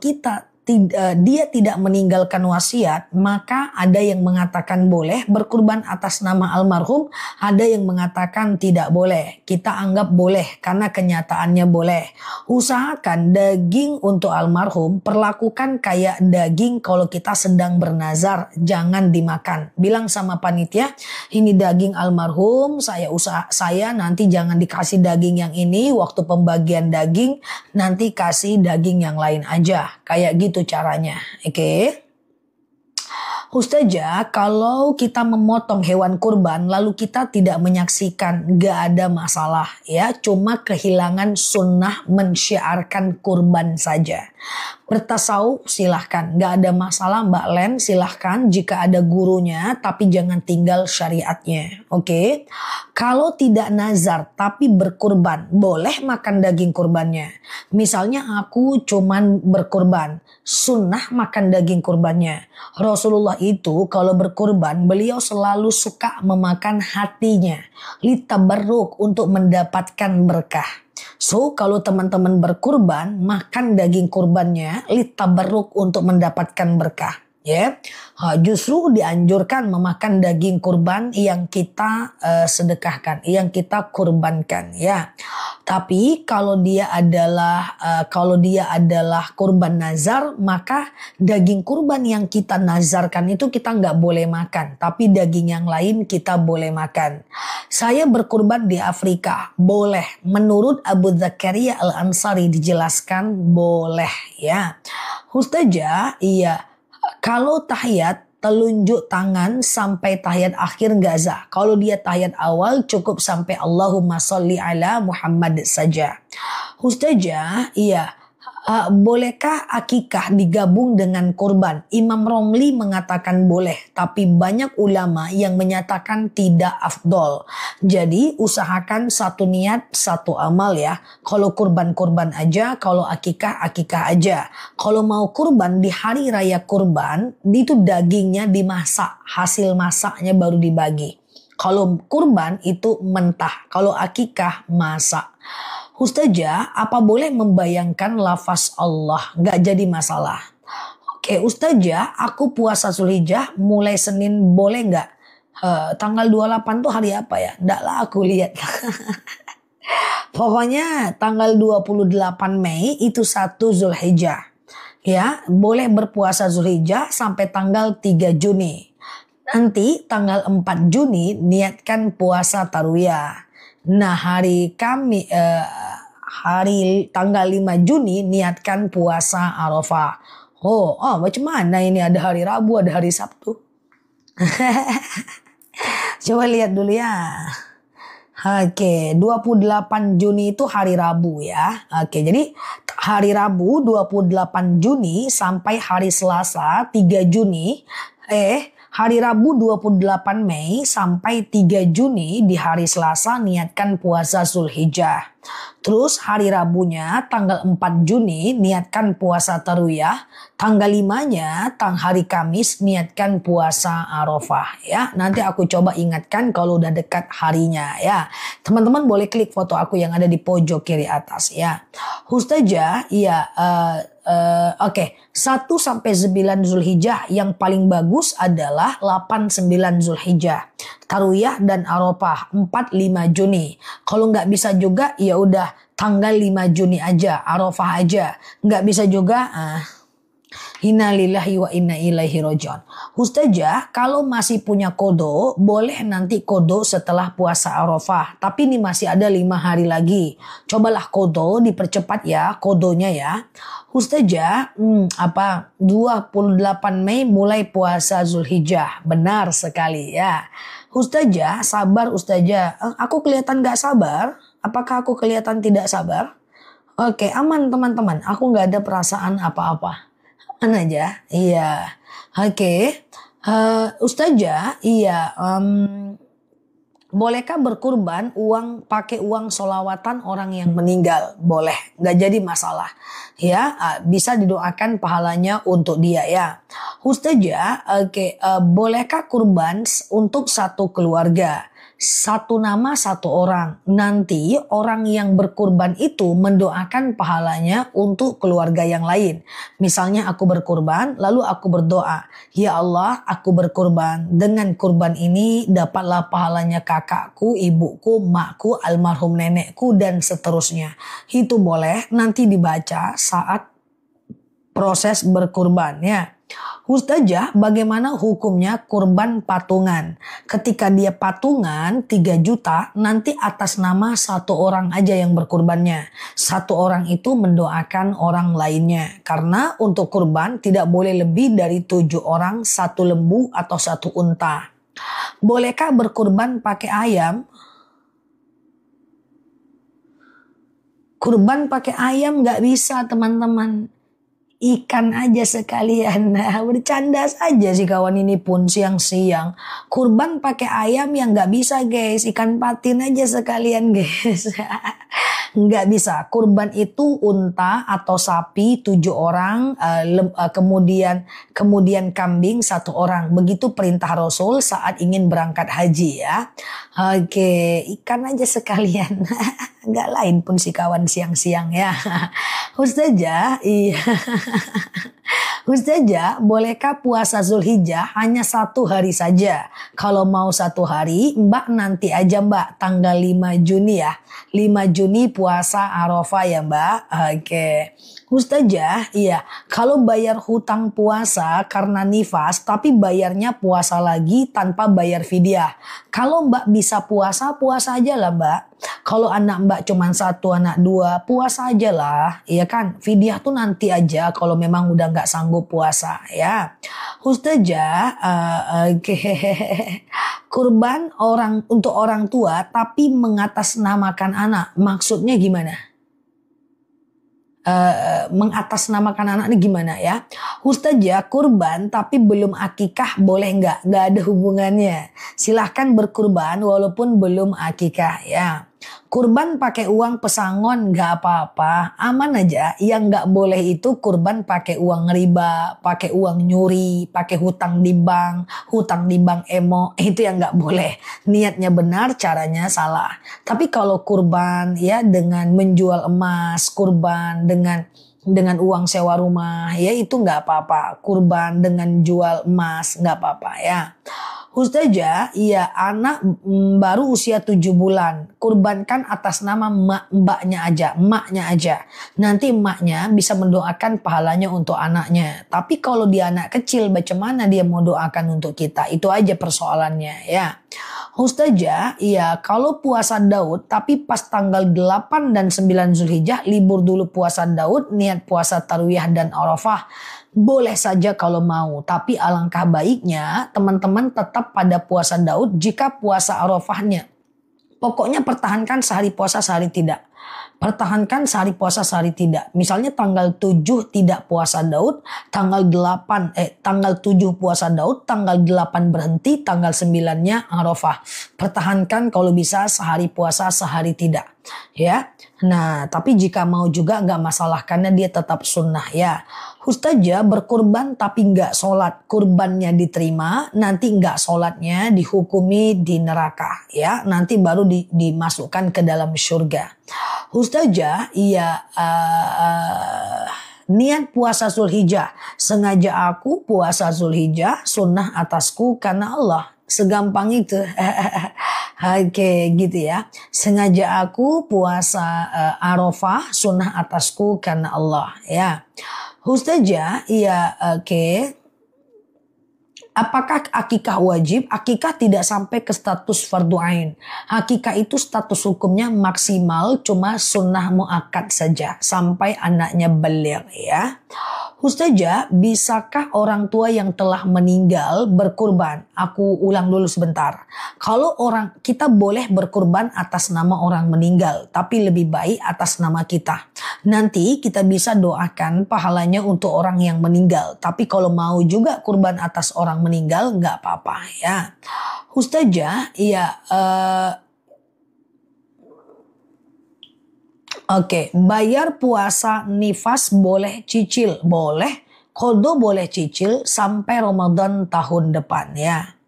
dia tidak meninggalkan wasiat, maka ada yang mengatakan boleh berkurban atas nama almarhum, ada yang mengatakan tidak boleh. Kita anggap boleh karena kenyataannya boleh. Usahakan daging untuk almarhum perlakukan kayak daging kalau kita sedang bernazar, jangan dimakan. Bilang sama panitia, ini daging almarhum, saya nanti jangan dikasih daging yang ini, waktu pembagian daging nanti kasih daging yang lain aja. Kayak gitu caranya, oke? Ustazah, kalau kita memotong hewan kurban lalu kita tidak menyaksikan, gak ada masalah ya. Cuma kehilangan sunnah mensyiarkan kurban saja. Bertasawuf silahkan, nggak ada masalah Mbak Len, silahkan jika ada gurunya, tapi jangan tinggal syariatnya. Oke. Kalau tidak nazar tapi berkurban, boleh makan daging kurbannya. Misalnya aku cuman berkurban, sunnah makan daging kurbannya. Rasulullah itu kalau berkurban, beliau selalu suka memakan hatinya. Litabarruk, untuk mendapatkan berkah. So, kalau teman-teman berkurban, makan daging kurbannya, litabarruk, untuk mendapatkan berkah. Ya, justru dianjurkan memakan daging kurban yang kita sedekahkan, yang kita kurbankan. Ya, tapi kalau dia adalah kurban nazar, maka daging kurban yang kita nazarkan itu kita nggak boleh makan, tapi daging yang lain kita boleh makan. Saya berkurban di Afrika, boleh. Menurut Abu Zakaria Al-Ansari dijelaskan boleh. Ya, Ustazah, iya. Kalau tahiyat telunjuk tangan sampai tahiyat akhir nggak sah. Kalau dia tahiyat awal cukup sampai Allahumma sholli ala Muhammad saja. Ustazah, iya. Bolehkah akikah digabung dengan kurban? Imam Romli mengatakan boleh, tapi banyak ulama yang menyatakan tidak afdol. Jadi usahakan satu niat satu amal ya. Kalau kurban aja, kalau akikah aja. Kalau mau kurban di hari raya kurban, itu dagingnya dimasak, hasil masaknya baru dibagi. Kalau kurban itu mentah, kalau akikah masak. Ustazah, apa boleh membayangkan lafaz Allah? Nggak jadi masalah. Oke, Ustazah, aku puasa Zulhijjah mulai Senin, boleh nggak? Tanggal 28 tuh hari apa ya? Nggak lah, aku lihat. Pokoknya tanggal 28 Mei itu 1 Zulhijjah. Ya, boleh berpuasa Zulhijjah sampai tanggal 3 Juni. Nanti tanggal 4 Juni niatkan puasa Tarwiyah. Nah, hari tanggal 5 Juni niatkan puasa Arafah. Oh, macam mana ini, ada hari Rabu, ada hari Sabtu. Coba lihat dulu ya. Oke, 28 Juni itu hari Rabu ya. Oke, jadi hari Rabu 28 Juni sampai hari Selasa 3 Juni. Hari Rabu 28 Mei sampai 3 Juni di hari Selasa niatkan puasa Zulhijjah. Terus hari Rabunya tanggal 4 Juni niatkan puasa Tarwiyah. Tanggal 5-nya hari Kamis niatkan puasa Arafah ya. Nanti aku coba ingatkan kalau udah dekat harinya ya. Teman-teman boleh klik foto aku yang ada di pojok kiri atas ya. Ustazah, iya, Oke, 1 sampai 9 Zulhijjah yang paling bagus adalah 8 9 Zulhijjah. Tarwiyah dan Arafah 4 5 Juni. Kalau nggak bisa juga ya udah tanggal 5 Juni aja, Arafah aja. Nggak bisa juga inna lillahi wa inna ilaihi raji'un. Ustazah, kalau masih punya kodo, boleh nanti kodo setelah puasa Arafah. Tapi ini masih ada 5 hari lagi. Cobalah kodo, dipercepat ya kodonya ya. Ustazah, 28 Mei mulai puasa Zulhijjah. Benar sekali ya. Ustazah, sabar Ustazah. Aku kelihatan gak sabar? Apakah aku kelihatan tidak sabar? Oke, aman teman-teman. Aku gak ada perasaan apa-apa. Aja, iya. Oke. Ustazah, iya. Bolehkah berkurban pakai uang solawatan orang yang meninggal? Boleh, nggak jadi masalah. Ya, bisa didoakan pahalanya untuk dia ya. Ustazah, bolehkah kurban untuk satu keluarga? Satu nama satu orang. Nanti orang yang berkurban itu mendoakan pahalanya untuk keluarga yang lain. Misalnya aku berkurban lalu aku berdoa, ya Allah aku berkurban, dengan kurban ini dapatlah pahalanya kakakku, ibuku, makku, almarhum nenekku dan seterusnya. Itu boleh nanti dibaca saat proses berkurban ya. Ustazah, bagaimana hukumnya kurban patungan? Ketika dia patungan 3 juta, nanti atas nama satu orang aja yang berkurbannya. Satu orang itu mendoakan orang lainnya. Karena untuk kurban tidak boleh lebih dari 7 orang, 1 lembu atau 1 unta. Bolehkah berkurban pakai ayam? Kurban pakai ayam nggak bisa teman-teman. Ikan aja sekalian. Nah, bercanda saja sih kawan ini pun siang-siang. Kurban pakai ayam yang nggak bisa guys. Ikan patin aja sekalian guys. Nggak bisa. Kurban itu unta atau sapi 7 orang. Kemudian kambing 1 orang. Begitu perintah Rasul saat ingin berangkat haji ya. Oke, ikan aja sekalian. Nggak lain pun si kawan siang-siang ya. Ustazah, iya. Ustazah, bolehkah puasa Zulhijjah hanya 1 hari saja? Kalau mau 1 hari, Mbak nanti aja Mbak, tanggal 5 Juni ya. 5 Juni puasa Arafah ya Mbak. Oke. Ustazah, iya. Kalau bayar hutang puasa karena nifas, tapi bayarnya puasa lagi tanpa bayar fidyah. Kalau Mbak bisa puasa, puasa aja lah Mbak. Kalau anak Mbak cuma 1, anak 2, puasa aja lah. Iya kan? Fidyah tuh nanti aja kalau memang udah nggak sanggup puasa ya. Ustazah, oke. Kurban untuk orang tua tapi mengatasnamakan anak. Maksudnya gimana? Mengatasnamakan anak ini gimana ya? Ustazah, kurban tapi belum akikah boleh nggak? Nggak ada hubungannya. Silahkan berkurban walaupun belum akikah ya. Kurban pakai uang pesangon nggak apa-apa, aman aja. Yang nggak boleh itu kurban pakai uang riba, pakai uang nyuri, pakai hutang di bank emo, itu yang nggak boleh. Niatnya benar, caranya salah. Tapi kalau kurban ya dengan menjual emas, kurban dengan uang sewa rumah ya itu nggak apa-apa. Kurban dengan jual emas nggak apa-apa ya. Ustazah, iya anak baru usia 7 bulan. Kurbankan atas nama mbaknya aja. Nanti emaknya bisa mendoakan pahalanya untuk anaknya. Tapi kalau dia anak kecil, bagaimana dia mau doakan untuk kita? Itu aja persoalannya ya. Ustazah, iya kalau puasa Daud tapi pas tanggal 8 dan 9 Zulhijjah libur dulu puasa Daud, niat puasa Tarwiyah dan Arafah. Boleh saja kalau mau, tapi alangkah baiknya teman-teman tetap pada puasa Daud jika puasa Arafahnya. Pokoknya pertahankan sehari puasa sehari tidak. Pertahankan sehari puasa sehari tidak. Misalnya tanggal 7 tidak puasa Daud, tanggal 7 puasa Daud, tanggal 8 berhenti, tanggal 9-nya Arafah. Pertahankan kalau bisa sehari puasa sehari tidak. Ya. Nah, tapi jika mau juga nggak masalah karena dia tetap sunnah ya. Ustazah berkurban tapi nggak sholat, kurbannya diterima, nanti nggak sholatnya dihukumi di neraka ya, nanti baru dimasukkan ke dalam surga. Ustazah, iya niat puasa Zulhijjah, sengaja aku puasa Zulhijjah, sunnah atasku karena Allah. Segampang itu. Oke gitu ya. Sengaja aku puasa Arafah, sunnah atasku karena Allah ya. Ustazah, iya oke. Apakah akikah wajib? Akikah tidak sampai ke status fardu ain. Akikah itu status hukumnya maksimal cuma sunnah muakkad saja sampai anaknya baligh ya. Ustazah, bisakah orang tua yang telah meninggal berkurban? Aku ulang dulu sebentar. Kalau kita boleh berkurban atas nama orang meninggal, tapi lebih baik atas nama kita. Nanti kita bisa doakan pahalanya untuk orang yang meninggal. Tapi kalau mau juga kurban atas orang meninggal, nggak apa-apa ya. Ustazah, iya. Oke, bayar puasa nifas boleh cicil, boleh. Qadha boleh cicil sampai Ramadan tahun depan ya.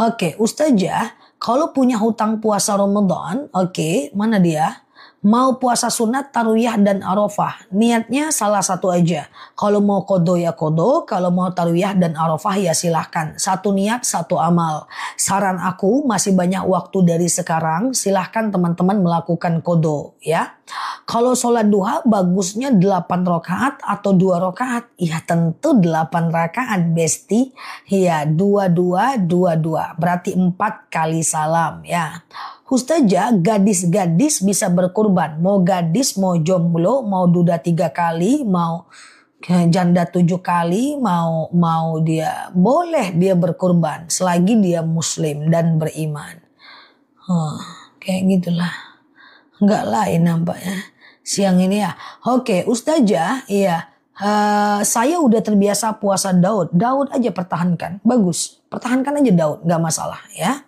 Oke, Ustazah, kalau punya hutang puasa Ramadan, oke, mana dia? Mau puasa sunat, tarwiyah dan arafah. Niatnya salah satu aja. Kalau mau qadha ya qadha, kalau mau tarwiyah dan arafah ya silahkan. Satu niat, satu amal. Saran aku masih banyak waktu dari sekarang, silahkan teman-teman melakukan qadha ya. Kalau sholat duha bagusnya 8 rakaat atau 2 rakaat. Ya tentu 8 rakaat besti. Ya 2-2-2-2. Berarti 4 kali salam ya. Ustazah, gadis-gadis bisa berkurban. Mau gadis, mau jomblo, mau duda 3 kali, mau janda 7 kali, mau dia boleh dia berkurban selagi dia muslim dan beriman. Kayak gitulah. Enggak lain nampaknya siang ini ya. Oke, Ustazah, iya. Saya udah terbiasa puasa Daud. Daud aja pertahankan. Bagus. Pertahankan aja Daud. Gak masalah ya.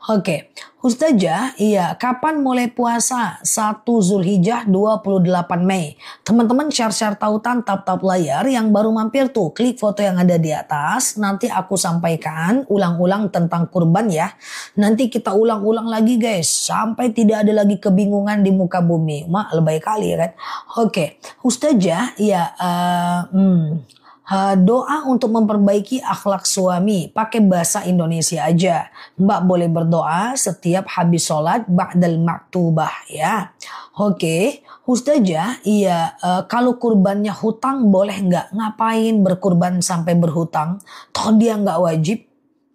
Oke. Ustazah, iya, kapan mulai puasa? 1 Zulhijjah 28 Mei. Teman-teman share-share tautan tap-tap layar yang baru mampir tuh. Klik foto yang ada di atas. Nanti aku sampaikan ulang-ulang tentang kurban ya. Nanti kita ulang-ulang lagi guys. Sampai tidak ada lagi kebingungan di muka bumi. Lebay kali ya kan. Oke. Ustazah, iya, doa untuk memperbaiki akhlak suami pakai bahasa Indonesia aja. Mbak boleh berdoa setiap habis sholat ba'dal maktubah ya. Oke, Ustazah, iya, kalau kurbannya hutang boleh nggak? Ngapain berkurban sampai berhutang? Toh dia nggak wajib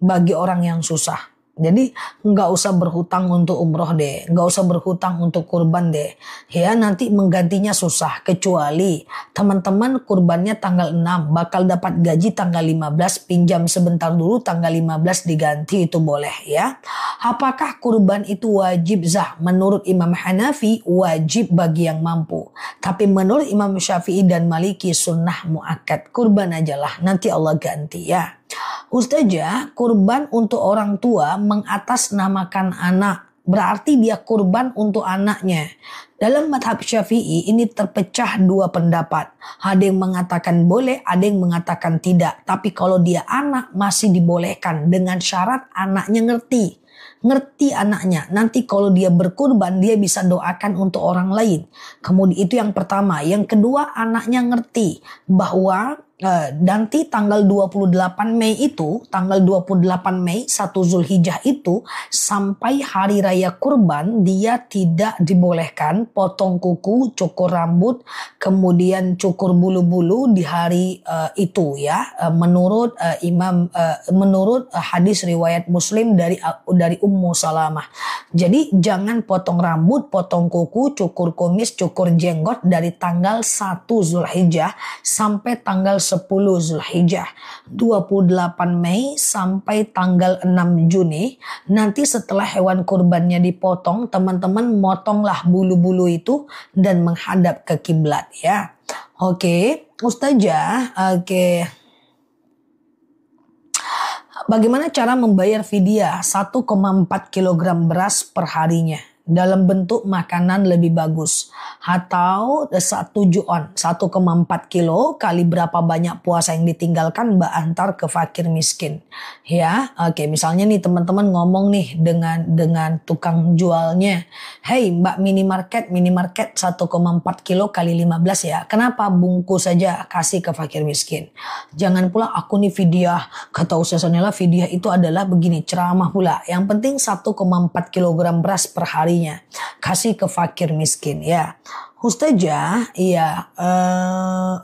bagi orang yang susah. Jadi nggak usah berhutang untuk umroh deh, nggak usah berhutang untuk kurban deh. Ya nanti menggantinya susah, kecuali teman-teman kurbannya tanggal 6 bakal dapat gaji tanggal 15, pinjam sebentar dulu tanggal 15 diganti, itu boleh ya. Apakah kurban itu wajib zah? Menurut Imam Hanafi wajib bagi yang mampu. Tapi menurut Imam Syafi'i dan Maliki sunnah muakkad, kurban ajalah, nanti Allah ganti ya. Ustazah, kurban untuk orang tua mengatasnamakan anak. Berarti dia kurban untuk anaknya. Dalam madhab Syafi'i ini terpecah dua pendapat. Ada yang mengatakan boleh, ada yang mengatakan tidak. Tapi kalau dia anak masih dibolehkan dengan syarat anaknya ngerti. Ngerti anaknya. Nanti kalau dia berkurban dia bisa doakan untuk orang lain. Kemudian itu yang pertama. Yang kedua anaknya ngerti bahwa nanti tanggal 28 Mei itu, tanggal 28 Mei 1 Zulhijjah itu sampai hari raya kurban dia tidak dibolehkan potong kuku, cukur rambut, kemudian cukur bulu-bulu di hari itu ya. Menurut menurut hadis riwayat Muslim dari Ummu Salamah. Jadi jangan potong rambut, potong kuku, cukur kumis, cukur jenggot dari tanggal 1 Zulhijjah sampai tanggal 10 Zulhijjah, 28 Mei sampai tanggal 6 Juni. Nanti setelah hewan kurbannya dipotong, teman-teman motonglah bulu-bulu itu dan menghadap ke kiblat ya. Oke, Ustazah, oke. Bagaimana cara membayar fidyah 1,4 kg beras per harinya? Dalam bentuk makanan lebih bagus, atau 1 ju'on 1,4 kilo kali berapa banyak puasa yang ditinggalkan Mbak antar ke fakir miskin ya. Oke, misalnya nih teman-teman ngomong nih dengan tukang jualnya, hey Mbak minimarket 1,4 kilo kali 15 ya, kenapa bungkus saja kasih ke fakir miskin, jangan pula aku nih fidyah, kata Ustazah Nela fidyah itu adalah begini, ceramah pula, yang penting 1,4 kilogram beras per hari kasih ke fakir miskin ya. Ustazah, iya,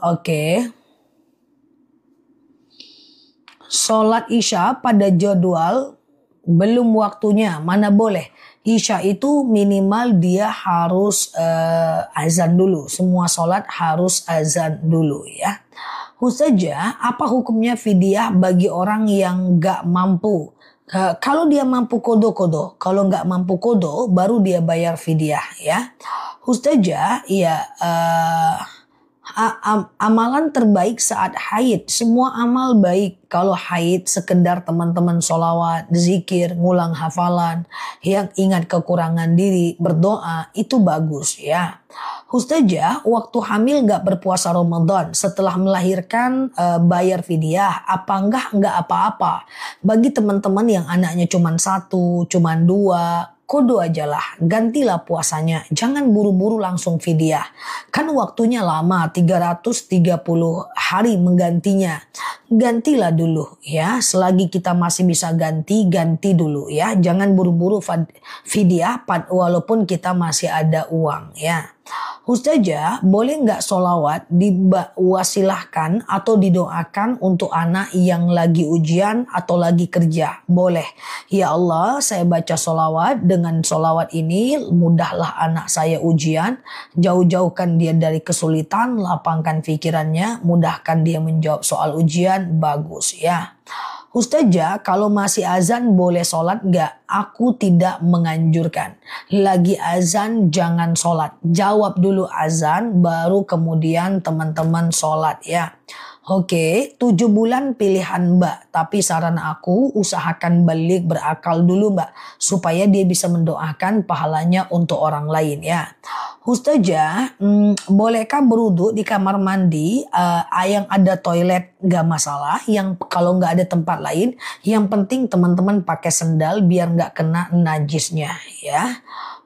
oke. Sholat Isya pada jadwal belum waktunya, mana boleh. Isya itu minimal dia harus azan dulu. Semua sholat harus azan dulu ya. Ustazah, apa hukumnya fidyah bagi orang yang gak mampu? Kalau dia mampu kodo, kalau nggak mampu kodo baru dia bayar fidyah ya. Ustazah, ya amalan terbaik saat haid, semua amal baik. Kalau haid sekedar teman-teman sholawat, zikir, ngulang hafalan, yang ingat kekurangan diri, berdoa, itu bagus ya. Ustazah, waktu hamil nggak berpuasa Ramadan, setelah melahirkan bayar fidyah, apa nggak apa-apa. Bagi teman-teman yang anaknya cuma 1, cuma 2, kodo aja lah, gantilah puasanya, jangan buru-buru langsung fidyah. Kan waktunya lama, 330 hari menggantinya. Gantilah dulu ya, selagi kita masih bisa ganti dulu ya. Jangan buru-buru fidyah walaupun kita masih ada uang ya. Ustazah, boleh nggak sholawat diwasilahkan atau didoakan untuk anak yang lagi ujian atau lagi kerja? Boleh. Ya Allah, saya baca sholawat, dengan sholawat ini mudahlah anak saya ujian, jauh-jauhkan dia dari kesulitan, lapangkan pikirannya, mudahkan dia menjawab soal ujian, bagus ya. Ustazah, kalau masih azan boleh sholat nggak? Aku tidak menganjurkan. Lagi azan jangan sholat. Jawab dulu azan, baru kemudian teman-teman sholat ya. Oke, 7 bulan pilihan Mbak. Tapi saran aku usahakan balik berakal dulu Mbak. Supaya dia bisa mendoakan pahalanya untuk orang lain ya. Ustazah, bolehkah berwudu di kamar mandi yang ada toilet? Gak masalah. Yang kalau nggak ada tempat lain, yang penting teman-teman pakai sendal biar nggak kena najisnya ya.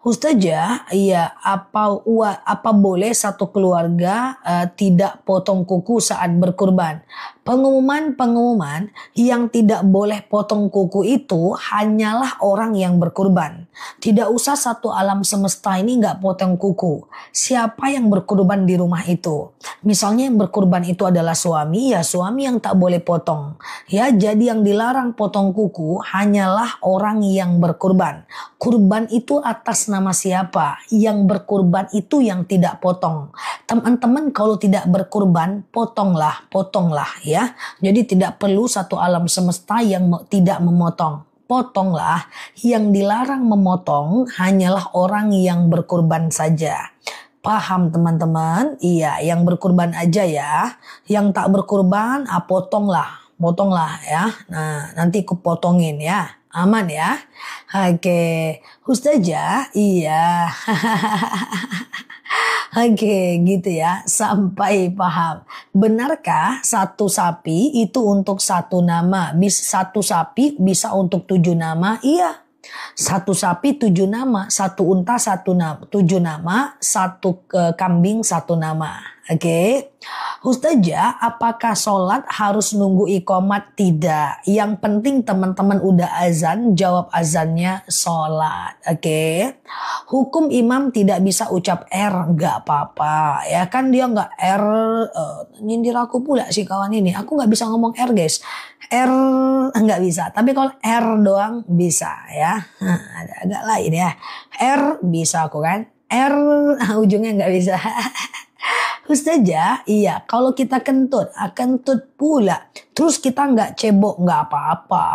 Ustazah, iya apa boleh satu keluarga tidak potong kuku saat berkurban? Pengumuman yang tidak boleh potong kuku itu hanyalah orang yang berkurban. Tidak usah satu alam semesta ini nggak potong kuku. Siapa yang berkurban di rumah itu? Misalnya yang berkurban itu adalah suami, ya suami yang tak boleh potong. Ya, jadi yang dilarang potong kuku hanyalah orang yang berkurban. Kurban itu atas nama siapa? Yang berkurban itu yang tidak potong. Teman-teman kalau tidak berkurban, potonglah ya. Jadi tidak perlu satu alam semesta yang tidak memotong. Potonglah, yang dilarang memotong hanyalah orang yang berkurban saja. Paham teman-teman? Iya, yang berkurban aja ya. Yang tak berkurban, potonglah ya. Nah, nanti aku potongin ya. Aman ya. Oke, Ustazah, iya. Oke, gitu ya. Sampai paham. Benarkah satu sapi itu untuk satu nama? Satu sapi bisa untuk 7 nama? Iya. Satu sapi 7 nama, satu unta 7 nama, satu kambing 1 nama. Oke. Ustazah, apakah sholat harus nunggu iqomat? Tidak. Yang penting teman-teman udah azan, jawab azannya sholat. Oke. Hukum imam tidak bisa ucap nggak apa-apa. Ya kan dia nggak nyindir aku pula si kawan ini. Aku nggak bisa ngomong guys. Nggak bisa. Tapi kalau doang bisa ya. Nah, ada agak lain ya. Bisa aku kan. Ujungnya nggak bisa. Ustazah, iya kalau kita kentut pula. Terus kita nggak cebok, nggak apa-apa.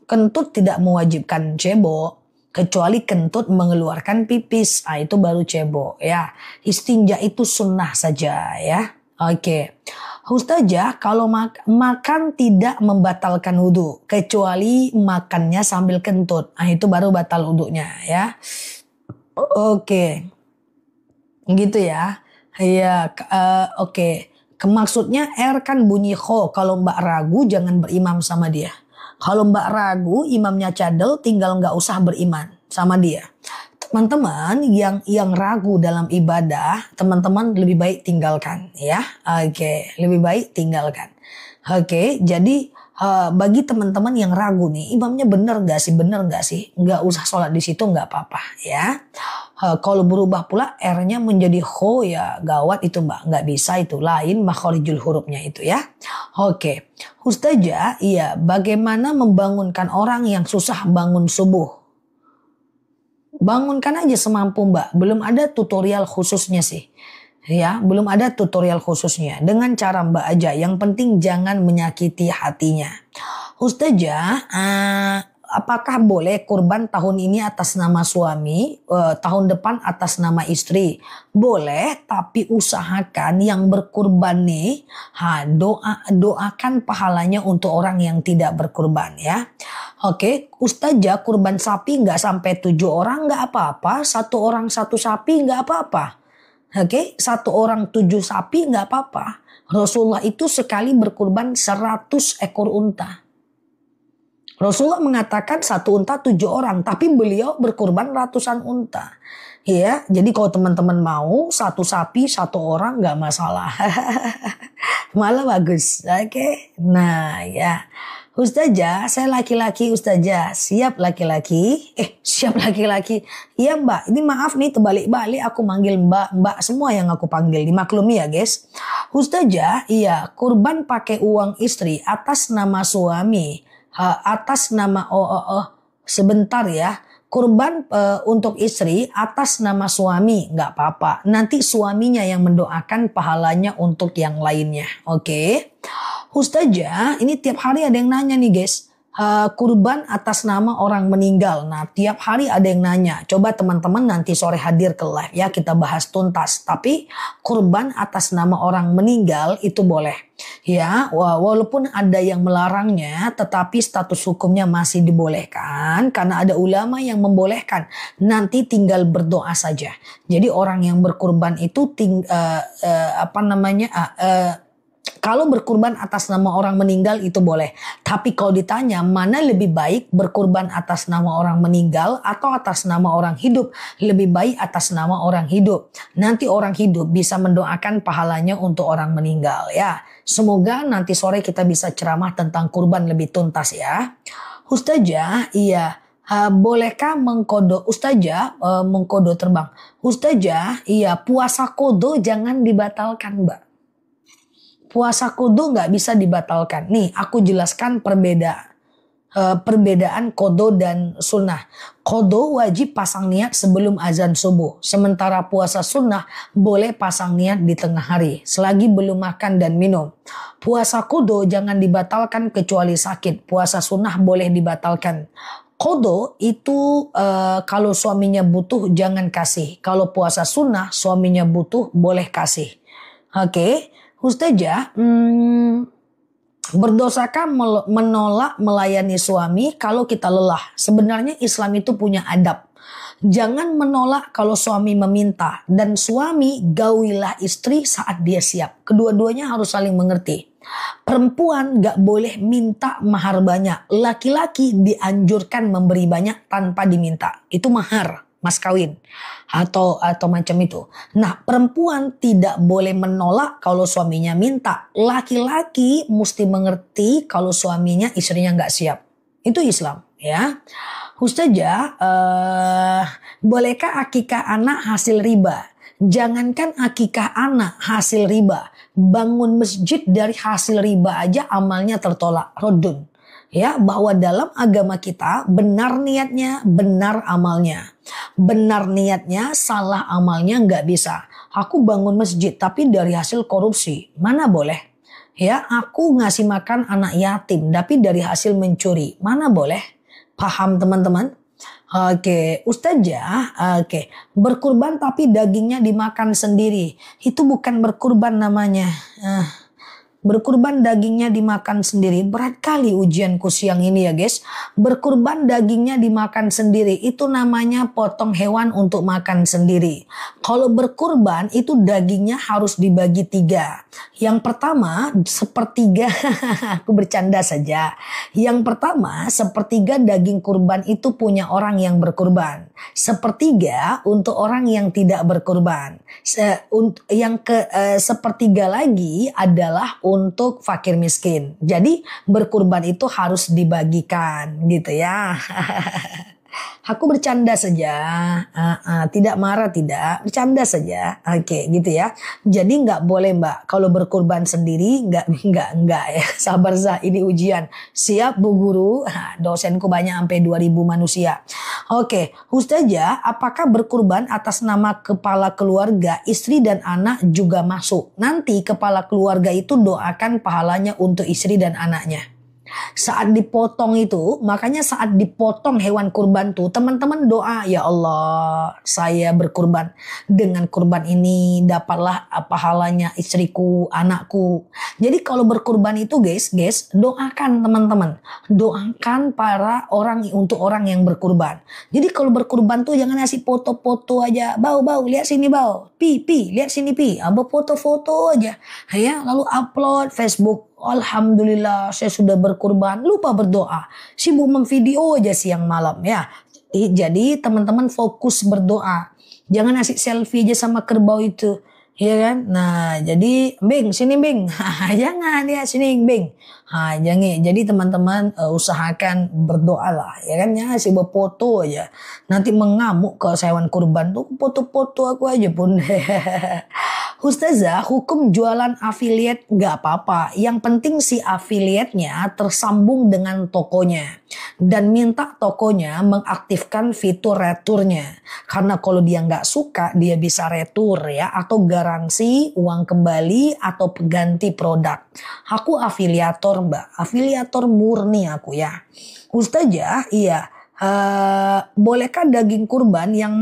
Kentut tidak mewajibkan cebok. Kecuali kentut mengeluarkan pipis. Itu baru cebok ya. Istinja itu sunnah saja ya. Oke. Ustazah, kalau makan tidak membatalkan wudhu. Kecuali makannya sambil kentut. Itu baru batal wudhunya ya. Oke. Gitu ya. Iya, oke. Maksudnya kan bunyi kho. Kalau Mbak ragu jangan berimam sama dia. Kalau Mbak ragu imamnya cadel tinggal nggak usah beriman sama dia. Teman-teman yang ragu dalam ibadah, teman-teman lebih baik tinggalkan ya. Oke, lebih baik tinggalkan. Oke, jadi bagi teman-teman yang ragu nih, imamnya benar nggak sih? Nggak usah sholat di situ nggak apa-apa ya. Kalau berubah pula R-nya menjadi ho ya gawat itu Mbak. Nggak bisa, itu lain makhorijul hurufnya itu ya. Oke. Ustazah, iya bagaimana membangunkan orang yang susah bangun subuh? Bangunkan aja semampu Mbak. Belum ada tutorial khususnya sih. Ya, belum ada tutorial khususnya. Dengan cara Mbak aja. Yang penting jangan menyakiti hatinya. Ustazah, apakah boleh kurban tahun ini atas nama suami, tahun depan atas nama istri? Boleh, tapi usahakan yang berkurban nih, doakan pahalanya untuk orang yang tidak berkurban ya. Oke, Ustazah, kurban sapi nggak sampai 7 orang nggak apa-apa, 1 orang 1 sapi nggak apa-apa. Oke, 1 orang 7 sapi nggak apa-apa. Rasulullah itu sekali berkurban 100 ekor unta. Rasulullah mengatakan 1 unta 7 orang, tapi beliau berkurban ratusan unta. Ya, jadi kalau teman-teman mau 1 sapi 1 orang nggak masalah. Malah bagus. Oke. Nah, ya. Ustazah, saya laki-laki Ustazah. Siap laki-laki? Siap laki-laki. Iya Mbak, ini maaf nih terbalik-balik aku manggil Mbak semua yang aku panggil. Dimaklumi ya guys. Ustazah, iya kurban pakai uang istri atas nama suami. Atas nama sebentar ya, kurban untuk istri atas nama suami nggak apa-apa, nanti suaminya yang mendoakan pahalanya untuk yang lainnya. Oke. Ustazah, ini tiap hari ada yang nanya nih guys, kurban atas nama orang meninggal. Nah, tiap hari ada yang nanya. Coba teman-teman nanti sore hadir ke live ya, kita bahas tuntas. Tapi kurban atas nama orang meninggal itu boleh. Ya, walaupun ada yang melarangnya, tetapi status hukumnya masih dibolehkan karena ada ulama yang membolehkan. Nanti tinggal berdoa saja. Jadi orang yang berkurban itu kalau berkurban atas nama orang meninggal itu boleh. Tapi kalau ditanya mana lebih baik berkurban atas nama orang meninggal atau atas nama orang hidup? Lebih baik atas nama orang hidup. Nanti orang hidup bisa mendoakan pahalanya untuk orang meninggal ya. Semoga nanti sore kita bisa ceramah tentang kurban lebih tuntas ya. Ustazah, iya. Bolehkah mengkodo Ustazah mengkodo terbang? Ustazah, iya, puasa kodo jangan dibatalkan, Mbak. Puasa kodo nggak bisa dibatalkan. Nih, aku jelaskan perbedaan kodo dan sunnah. Kodo wajib pasang niat sebelum azan subuh. Sementara puasa sunnah boleh pasang niat di tengah hari selagi belum makan dan minum. Puasa kodo jangan dibatalkan kecuali sakit. Puasa sunnah boleh dibatalkan. Kodo itu kalau suaminya butuh jangan kasih. Kalau puasa sunnah suaminya butuh boleh kasih. Oke. Ustazah, berdosakah menolak melayani suami kalau kita lelah? Sebenarnya Islam itu punya adab. Jangan menolak kalau suami meminta. Dan suami gauilah istri saat dia siap. Kedua-duanya harus saling mengerti. Perempuan gak boleh minta mahar banyak. Laki-laki dianjurkan memberi banyak tanpa diminta. Itu mahar. Mas kawin atau macam itu. Nah, perempuan tidak boleh menolak kalau suaminya minta. Laki-laki mesti mengerti kalau suaminya istrinya nggak siap. Itu Islam ya. Ustazah, bolehkah akikah anak hasil riba? Jangankan akikah anak hasil riba, bangun masjid dari hasil riba aja amalnya tertolak. Rodun. Ya, bahwa dalam agama kita benar niatnya, benar amalnya. Benar niatnya, salah amalnya nggak bisa. Aku bangun masjid tapi dari hasil korupsi, mana boleh? Ya, aku ngasih makan anak yatim tapi dari hasil mencuri, mana boleh? Paham teman-teman? Oke, Ustazah, oke. Berkurban tapi dagingnya dimakan sendiri, itu bukan berkurban namanya. Berkurban dagingnya dimakan sendiri. Berat kali ujianku siang ini ya guys. Berkurban dagingnya dimakan sendiri. Itu namanya potong hewan untuk makan sendiri. Kalau berkurban itu dagingnya harus dibagi 3. Yang pertama sepertiga. Aku bercanda saja. Yang pertama sepertiga daging kurban itu punya orang yang berkurban. Sepertiga untuk orang yang tidak berkurban. Sepertiga lagi adalah untuk fakir miskin. Jadi berkurban itu harus dibagikan gitu ya. Aku bercanda saja, tidak marah tidak, bercanda saja, oke gitu ya. Jadi nggak boleh Mbak, kalau berkurban sendiri nggak ya. Sabar Zah, ini ujian. Siap Bu Guru, dosenku banyak sampai 2000 manusia. Oke, Ustazah, apakah berkurban atas nama kepala keluarga, istri dan anak juga masuk? Nanti kepala keluarga itu doakan pahalanya untuk istri dan anaknya. Saat dipotong itu, makanya saat dipotong hewan kurban tuh teman-teman doa, ya Allah saya berkurban, dengan kurban ini dapatlah pahalanya istriku, anakku. Jadi kalau berkurban itu guys doakan teman-teman, doakan para orang untuk orang yang berkurban. Jadi kalau berkurban tuh jangan ngasih foto-foto aja, bau lihat sini bau, pi lihat sini pi, foto-foto aja ya, lalu upload Facebook. Alhamdulillah saya sudah berkurban, lupa berdoa, sibuk memvideo aja siang malam ya. Jadi teman-teman fokus berdoa, jangan ngasih selfie aja sama kerbau itu, ya kan? Nah jadi Bing sini Bing, jangan ya sini Bing, jangan. Jadi teman-teman usahakan berdoa lah, ya kan? Ya sibuk foto aja, nanti mengamuk ke hewan kurban tuh, foto-foto aku aja pun. Ustazah, hukum jualan affiliate nggak apa-apa. Yang penting si affiliate-nya tersambung dengan tokonya. Dan minta tokonya mengaktifkan fitur returnya. Karena kalau dia nggak suka, dia bisa retur ya. Atau garansi, uang kembali, atau ganti produk. Aku afiliator mbak. Afiliator murni aku ya. Ustazah, iya. Bolehkah daging kurban yang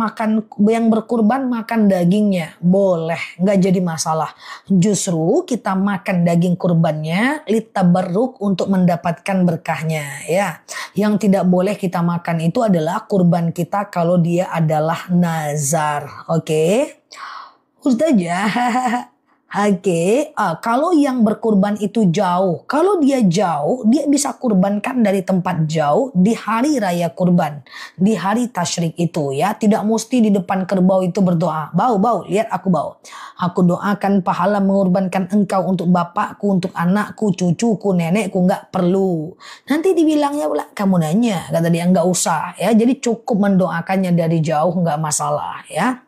berkurban makan dagingnya? Boleh, nggak jadi masalah. Justru kita makan daging kurbannya litabarruk untuk mendapatkan berkahnya ya. Yang tidak boleh kita makan itu adalah kurban kita kalau dia adalah nazar. Oke? Ustazah. Oke, kalau yang berkurban itu jauh, kalau dia jauh, dia bisa kurbankan dari tempat jauh di hari raya kurban, di hari tasyrik itu ya. Tidak mesti di depan kerbau itu berdoa, bau, lihat aku bau. Aku doakan pahala mengorbankan engkau untuk bapakku, untuk anakku, cucuku, nenekku, nggak perlu. Nanti dibilangnya pula, kamu nanya, kata dia nggak usah ya. Jadi cukup mendoakannya dari jauh, nggak masalah ya.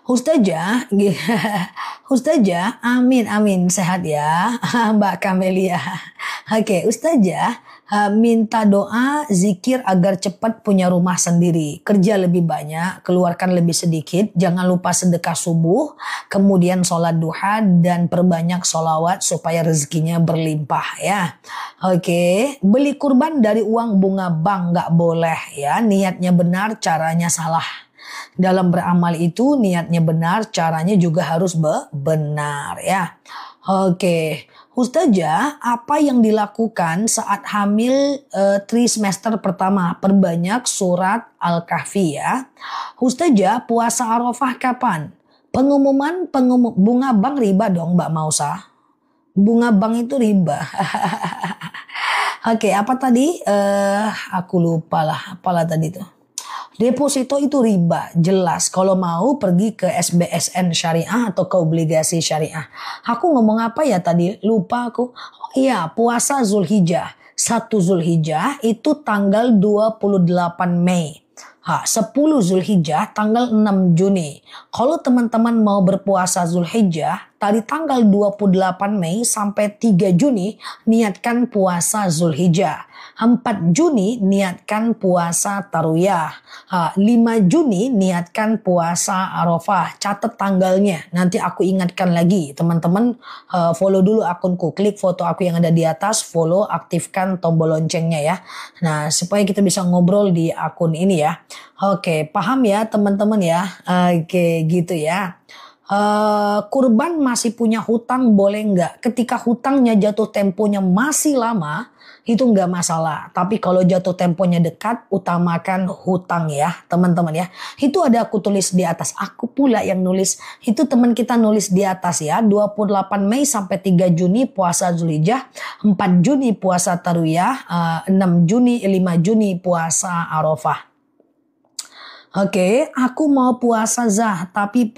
Ustazah, Ustazah, amin, sehat ya, Mbak Kamelia. Oke, Ustazah, minta doa, zikir agar cepat punya rumah sendiri. Kerja lebih banyak, keluarkan lebih sedikit, jangan lupa sedekah subuh, kemudian sholat duha, dan perbanyak sholawat supaya rezekinya berlimpah ya. Oke, beli kurban dari uang bunga bank nggak boleh ya, niatnya benar, caranya salah. Dalam beramal itu niatnya benar, caranya juga harus benar ya. Oke, Ustazah, apa yang dilakukan saat hamil trimester pertama? Perbanyak surat Al-Kahfi ya. Ustazah, puasa Arafah kapan? Pengumuman bunga bank riba dong Mbak Mausa. Bunga bank itu riba. Oke, apa tadi? Aku lupa lah, apalah tadi tuh. Deposito itu riba, jelas. Kalau mau pergi ke SBSN syariah atau ke obligasi syariah. Aku ngomong apa ya tadi? Lupa aku. Oh iya, puasa Zulhijjah. 1 Zulhijjah itu tanggal 28 Mei. 10 Zulhijjah tanggal 6 Juni. Kalau teman-teman mau berpuasa Zulhijjah, dari tanggal 28 Mei sampai 3 Juni, niatkan puasa Zulhijjah. 4 Juni niatkan puasa Tarwiyah. 5 Juni niatkan puasa Arafah. Catat tanggalnya. Nanti aku ingatkan lagi. Teman-teman follow dulu akunku. Klik foto aku yang ada di atas. Follow, aktifkan tombol loncengnya ya. Nah, supaya kita bisa ngobrol di akun ini ya. Oke, paham ya teman-teman ya. Oke, gitu ya. Kurban masih punya hutang boleh nggak? Ketika hutangnya jatuh temponya masih lama, itu nggak masalah. Tapi kalau jatuh temponya dekat, utamakan hutang ya teman-teman ya. Itu ada aku tulis di atas. Aku pula yang nulis. Itu teman kita nulis di atas ya. 28 Mei sampai 3 Juni puasa Zulhijjah. 4 Juni puasa Tarwiyah. 6 Juni, 5 Juni puasa Arafah. Oke, aku mau puasa Zah, tapi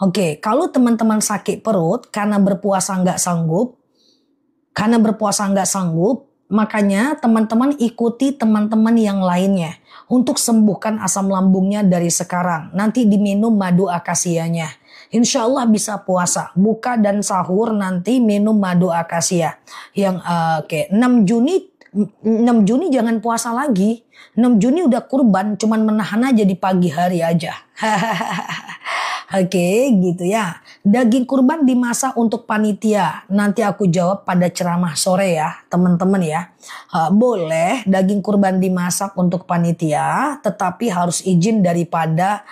Oke, kalau teman-teman sakit perut karena berpuasa nggak sanggup, makanya teman-teman ikuti teman-teman yang lainnya untuk sembuhkan asam lambungnya dari sekarang. Nanti diminum madu akasianya. Insya Allah bisa puasa, buka dan sahur nanti minum madu akasia. Yang 6 Juni jangan puasa lagi. 6 Juni udah kurban, cuman menahan aja di pagi hari aja. Oke, gitu ya. Daging kurban dimasak untuk panitia. Nanti aku jawab pada ceramah sore ya, teman-teman ya. Boleh daging kurban dimasak untuk panitia, tetapi harus izin daripada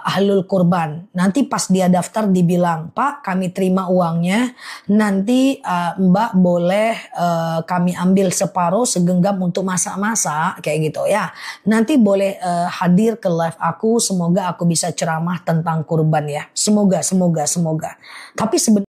ahlul kurban. Nanti pas dia daftar dibilang, Pak kami terima uangnya, nanti Mbak boleh kami ambil separuh segenggam untuk masak-masak, kayak gitu ya. Nanti boleh hadir ke live aku, semoga aku bisa ceramah tentang kurban ya. Semoga. Tapi sebenarnya